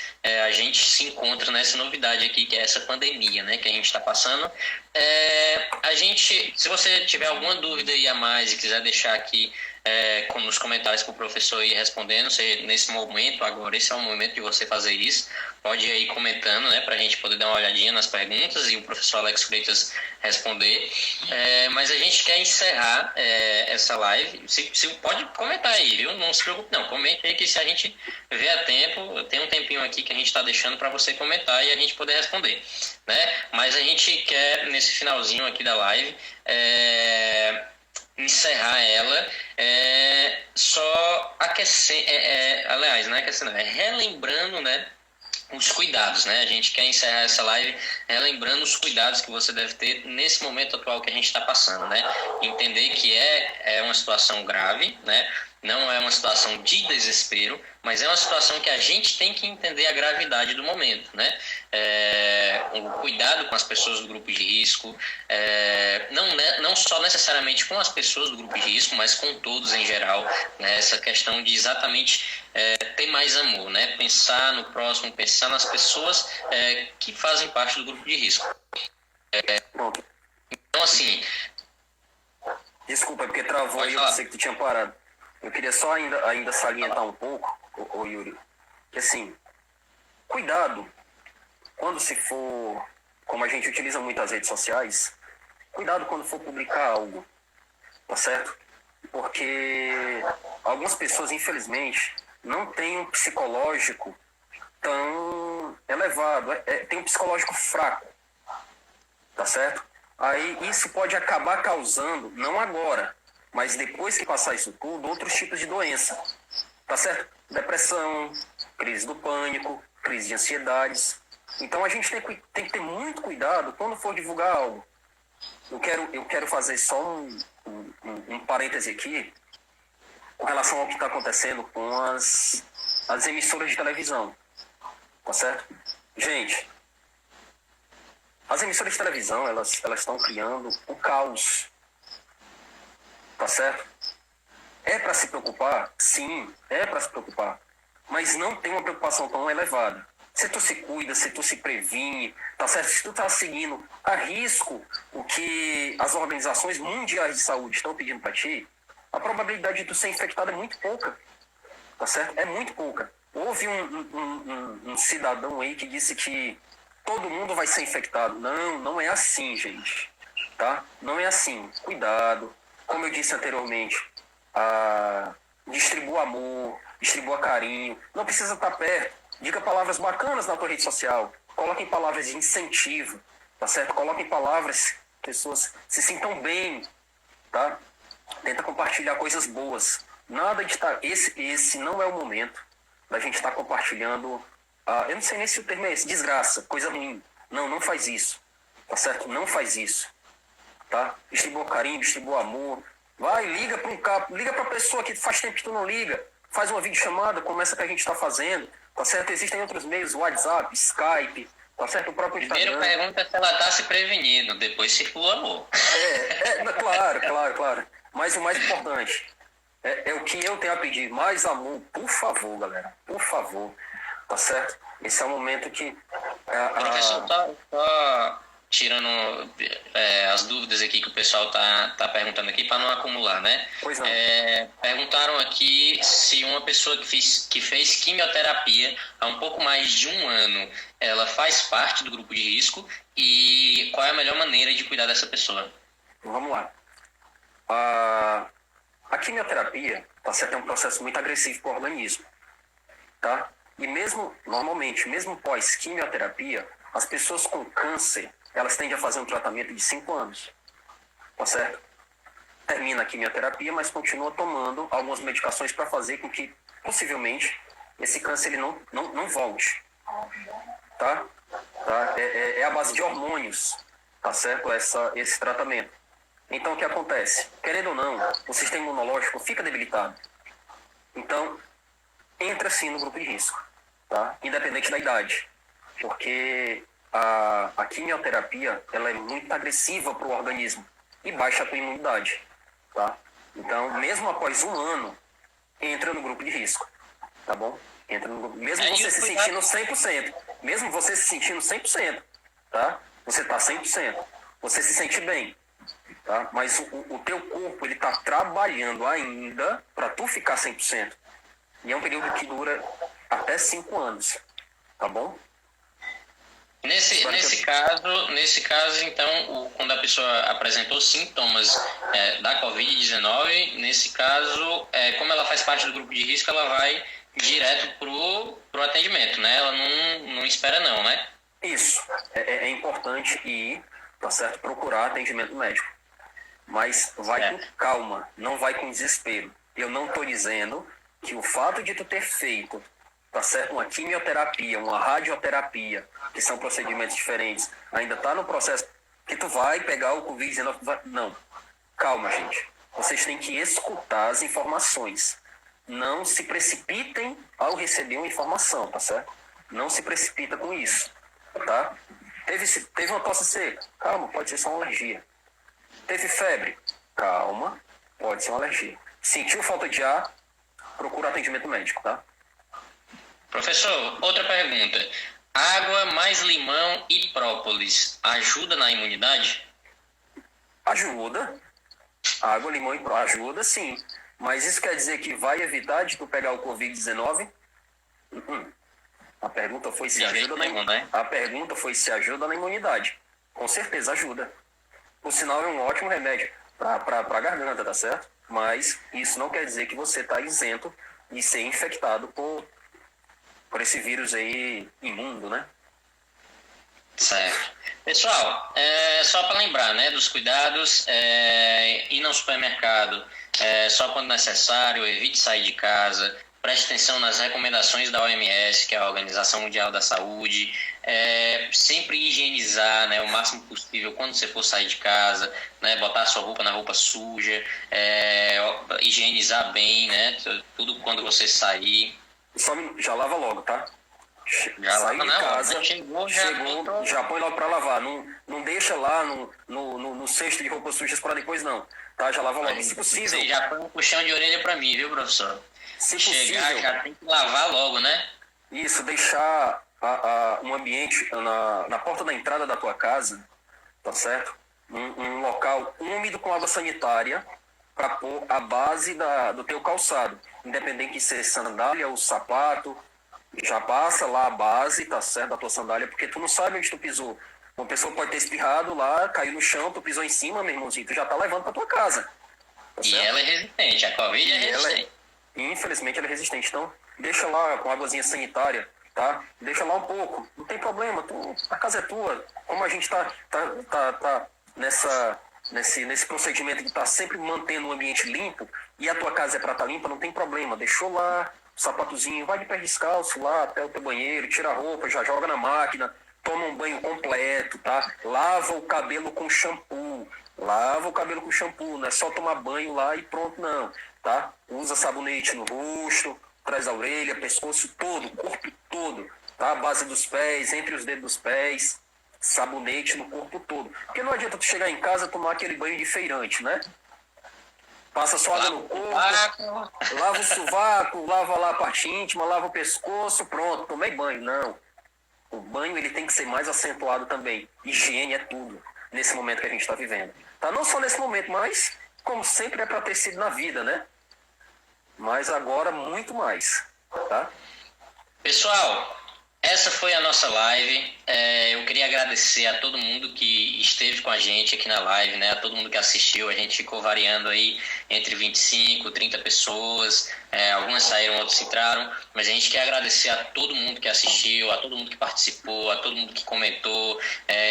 a gente se encontra nessa novidade aqui, que é essa pandemia, né? Que a gente está passando. Se você tiver alguma dúvida aí a mais e quiser deixar aqui nos comentários para o professor ir respondendo, nesse momento, agora, esse é o momento de você fazer isso, pode ir aí comentando, né, para a gente poder dar uma olhadinha nas perguntas e o professor Alex Freitas responder. Mas a gente quer encerrar essa live. Pode comentar aí, viu? Não se preocupe, não. Comente aí que se a gente vê a tempo, tem um tempinho aqui que a gente está deixando para você comentar e a gente poder responder, né? Mas a gente quer, nesse finalzinho aqui da live, encerrar ela só aquecendo, aliás, não é aquecendo, relembrando, né, os cuidados, né? A gente quer encerrar essa live relembrando os cuidados que você deve ter nesse momento atual que a gente está passando, né? Entender que é uma situação grave, né? Não é uma situação de desespero, mas é uma situação que a gente tem que entender a gravidade do momento, né? O cuidado com as pessoas do grupo de risco, não só necessariamente com as pessoas do grupo de risco, mas com todos em geral, né? Essa questão de exatamente ter mais amor, né? Pensar no próximo, pensar nas pessoas que fazem parte do grupo de risco. Então, assim... Desculpa, porque travou aí, eu pensei que tu tinha parado. Eu queria só ainda salientar um pouco, ô Yuri, que assim, cuidado quando se for, como a gente utiliza muito as redes sociais, cuidado quando for publicar algo, tá certo? Porque algumas pessoas, infelizmente, não têm um psicológico tão elevado, tem um psicológico fraco, tá certo? Aí isso pode acabar causando, não agora, mas depois que passar isso tudo, outros tipos de doença, tá certo? Depressão, crise do pânico, crise de ansiedades. Então a gente tem que ter muito cuidado quando for divulgar algo. Eu quero fazer só um parêntese aqui com relação ao que está acontecendo com as emissoras de televisão, tá certo? Gente, as emissoras de televisão, elas estão criando um caos, tá certo? É para se preocupar? Sim, é para se preocupar. Mas não tem uma preocupação tão elevada. Se tu se cuida, se tu se previne, tá certo? Se tu tá seguindo a risco o que as organizações mundiais de saúde estão pedindo para ti, a probabilidade de tu ser infectado é muito pouca, tá certo? É muito pouca. Houve um cidadão aí que disse que todo mundo vai ser infectado. Não é assim, gente, tá? Não é assim. Cuidado. Como eu disse anteriormente, distribua amor, distribua carinho. Não precisa estar perto. Diga palavras bacanas na tua rede social. Coloquem palavras de incentivo, tá certo? Coloquem palavras que as pessoas se sintam bem, tá? Tenta compartilhar coisas boas. Nada de estar... Esse não é o momento da gente estar compartilhando... eu não sei nem se o termo é esse. Desgraça, coisa ruim. Não faz isso, tá certo? Não faz isso, tá? Distribua carinho, distribua amor. Vai, liga para um capo, liga para a pessoa que faz tempo que tu não liga. Faz uma videochamada, como essa que a gente está fazendo. Tá certo? Existem outros meios, WhatsApp, Skype, tá certo? O próprio Instagram. Primeiro pergunta se ela está se prevenindo, depois circula o amor. Claro. Mas o mais importante é o que eu tenho a pedir. Mais amor, por favor, galera. Por favor. Tá certo? Esse é o momento que... Professor, tá tirando as dúvidas aqui que o pessoal tá perguntando aqui para não acumular, né? Pois não. Perguntaram aqui se uma pessoa que fez quimioterapia há um pouco mais de um ano, ela faz parte do grupo de risco e qual é a melhor maneira de cuidar dessa pessoa? Vamos lá. A quimioterapia, tá certo, é um processo muito agressivo para o organismo, tá? E normalmente, mesmo pós-quimioterapia, as pessoas com câncer, elas tendem a fazer um tratamento de 5 anos, tá certo? Termina a quimioterapia, mas continua tomando algumas medicações para fazer com que, possivelmente, esse câncer ele não volte, tá? É a base de hormônios, tá certo? Esse tratamento. Então, o que acontece? Querendo ou não, o sistema imunológico fica debilitado. Então, entra sim no grupo de risco, tá? Independente da idade. Porque a quimioterapia, ela é muito agressiva para o organismo e baixa a tua imunidade, tá? Então, mesmo após um ano, entra no grupo de risco, tá bom? Entra no grupo, mesmo você se sentindo 100%, mesmo você se sentindo 100%, tá? Você está 100%, você se sente bem, tá? Mas o teu corpo, ele está trabalhando ainda para tu ficar 100%. E é um período que dura até 5 anos, tá bom? Nesse caso, então, quando a pessoa apresentou sintomas da Covid-19, nesse caso, como ela faz parte do grupo de risco, ela vai direto pro atendimento, né? Ela não espera não, né? Isso. É importante ir, tá certo? Procurar atendimento médico. Mas vai com calma, não vai com desespero. Eu não estou dizendo que o fato de tu ter feito, tá certo, uma quimioterapia, uma radioterapia, que são procedimentos diferentes, ainda está no processo que tu vai pegar o Covid-19. Não. Calma, gente. Vocês têm que escutar as informações. Não se precipitem ao receber uma informação, tá certo? Não se precipita com isso, tá? Teve uma tosse seca. Calma, pode ser só uma alergia. Teve febre. Calma, pode ser uma alergia. Sentiu falta de ar, procura atendimento médico, tá? Professor, outra pergunta. Água mais limão e própolis ajuda na imunidade? Ajuda. Água, limão e própolis ajuda, sim. Mas isso quer dizer que vai evitar de tu pegar o Covid-19? A pergunta foi se ajuda A pergunta foi se ajuda na imunidade. Com certeza ajuda. O sinal é um ótimo remédio para a garganta, tá certo? Mas isso não quer dizer que você está isento de ser infectado por esse vírus aí imundo, né? Certo. Pessoal, só para lembrar, né, dos cuidados, ir no supermercado só quando necessário, evite sair de casa, preste atenção nas recomendações da OMS, que é a Organização Mundial da Saúde, sempre higienizar, né, o máximo possível quando você for sair de casa, né, botar a sua roupa na roupa suja, higienizar bem, né, tudo quando você sair. Só já lava logo, tá? Já sai lava, de casa, chegou, já põe logo para lavar. Não deixa lá no cesto de roupas sujas para depois, não. Tá? Já lava logo. Se possível. Você já põe um puxão de orelha para mim, viu, professor? Se chegar, possível, já tem que lavar logo, né? Isso, deixar um ambiente na porta da entrada da tua casa, tá certo? Um local úmido com água sanitária para pôr a base do teu calçado. Independente de ser sandália ou sapato, já passa lá a base, tá certo, da tua sandália, porque tu não sabe onde tu pisou. Uma pessoa pode ter espirrado lá, caiu no chão, tu pisou em cima, meu irmãozinho, tu já tá levando pra tua casa. Tá e ela é resistente, a Covid é resistente. Infelizmente ela é resistente, então deixa lá com águazinha sanitária, tá? Deixa lá um pouco, não tem problema, a casa é tua. Como a gente tá nesse procedimento de estar sempre mantendo o ambiente limpo, e a tua casa é pra estar limpa, não tem problema, deixou lá, sapatozinho, vai de pé descalço lá até o teu banheiro, tira a roupa, já joga na máquina, toma um banho completo, tá? Lava o cabelo com shampoo, não é só tomar banho lá e pronto, não, tá? Usa sabonete no rosto, atrás da orelha, pescoço todo, corpo todo, tá? A base dos pés, entre os dedos dos pés, sabonete no corpo todo. Porque não adianta tu chegar em casa e tomar aquele banho de feirante, né? Passa só água no corpo, lava o sovaco, lava lá a parte íntima, lava o pescoço, pronto, tomei banho. Não. O banho ele tem que ser mais acentuado também. Higiene é tudo nesse momento que a gente está vivendo. Tá? Não só nesse momento, mas como sempre é para ter sido na vida, né? Mas agora muito mais. Tá? Pessoal, essa foi a nossa live. Eu queria agradecer a todo mundo que esteve com a gente aqui na live, né? A todo mundo que assistiu. A gente ficou variando aí entre 25, 30 pessoas. Algumas saíram, outras entraram. Mas a gente quer agradecer a todo mundo que assistiu, a todo mundo que participou, a todo mundo que comentou.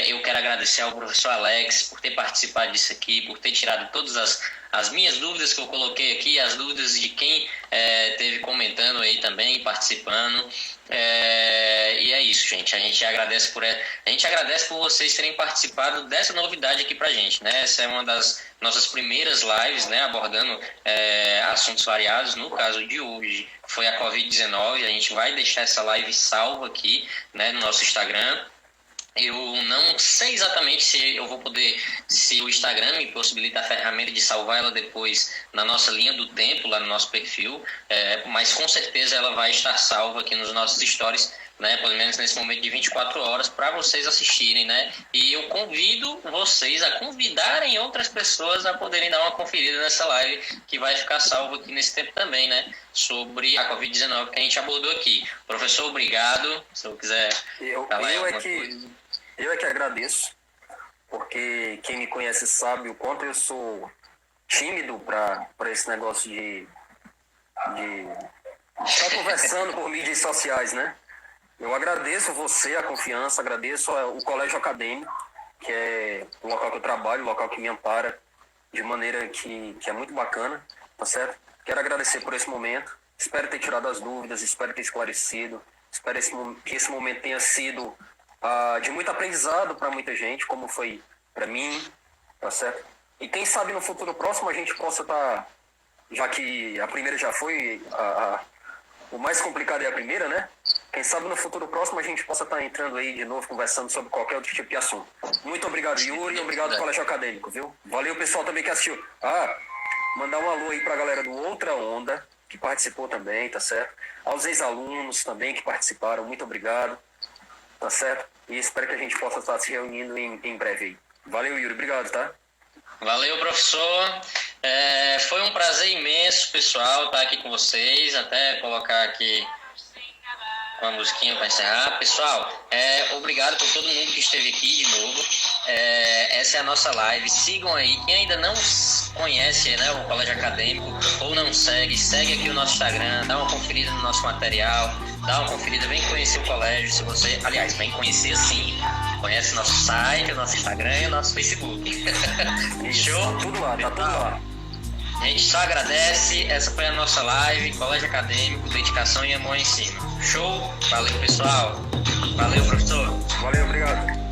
Eu quero agradecer ao professor Alex por ter participado disso aqui, por ter tirado todas as minhas dúvidas que eu coloquei aqui, as dúvidas de quem esteve comentando aí também, participando. E é isso, gente. A gente agradece por vocês terem participado dessa novidade aqui pra gente, né? Essa é uma das nossas primeiras lives, né? Abordando assuntos variados. No caso de hoje, foi a Covid-19. A gente vai deixar essa live salva aqui, né? No nosso Instagram. Eu não sei exatamente se o Instagram me possibilita a ferramenta de salvar ela depois na nossa linha do tempo, lá no nosso perfil, mas com certeza ela vai estar salva aqui nos nossos stories, né, pelo menos nesse momento de 24 horas, para vocês assistirem, né? E eu convido vocês a convidarem outras pessoas a poderem dar uma conferida nessa live, que vai ficar salva aqui nesse tempo também, né? Sobre a Covid-19 que a gente abordou aqui. Professor, obrigado. Se eu quiser falar alguma coisa. Eu é que agradeço, porque quem me conhece sabe o quanto eu sou tímido para esse negócio de estar conversando por mídias sociais, né? Eu agradeço você, a confiança, agradeço o Colégio Acadêmico, que é o local que eu trabalho, o local que me ampara de maneira que é muito bacana, tá certo? Quero agradecer por esse momento, espero ter tirado as dúvidas, espero ter esclarecido, espero que esse momento tenha sido de muito aprendizado para muita gente, como foi para mim, tá certo? E quem sabe no futuro próximo a gente possa estar, já que a primeira já foi, o mais complicado é a primeira, né? Quem sabe no futuro próximo a gente possa estar entrando aí de novo, conversando sobre qualquer outro tipo de assunto. Muito obrigado, Yuri, e obrigado, Colégio Acadêmico, viu? Valeu, pessoal também que assistiu. Mandar um alô aí para a galera do Outra Onda, que participou também, tá certo? Aos ex-alunos também que participaram, muito obrigado. Tá certo? E espero que a gente possa estar se reunindo em breve aí. Valeu, Yuri. Obrigado, tá? Valeu, professor. Foi um prazer imenso, pessoal, estar aqui com vocês. Até colocar aqui uma musiquinha para encerrar. Pessoal, obrigado por todo mundo que esteve aqui de novo. Essa é a nossa live. Sigam aí. Quem ainda não conhece, né, o Colégio Acadêmico ou não segue aqui o nosso Instagram, dá uma conferida no nosso material, dá uma conferida, vem conhecer o colégio. Se você, aliás, vem conhecer sim. Conhece nosso site, o nosso Instagram e o nosso Facebook. Show? Tá tudo lá, tá tudo lá. A gente só agradece. Essa foi a nossa live, Colégio Acadêmico, dedicação e amor ao ensino. Show? Valeu, pessoal. Valeu, professor. Valeu, obrigado.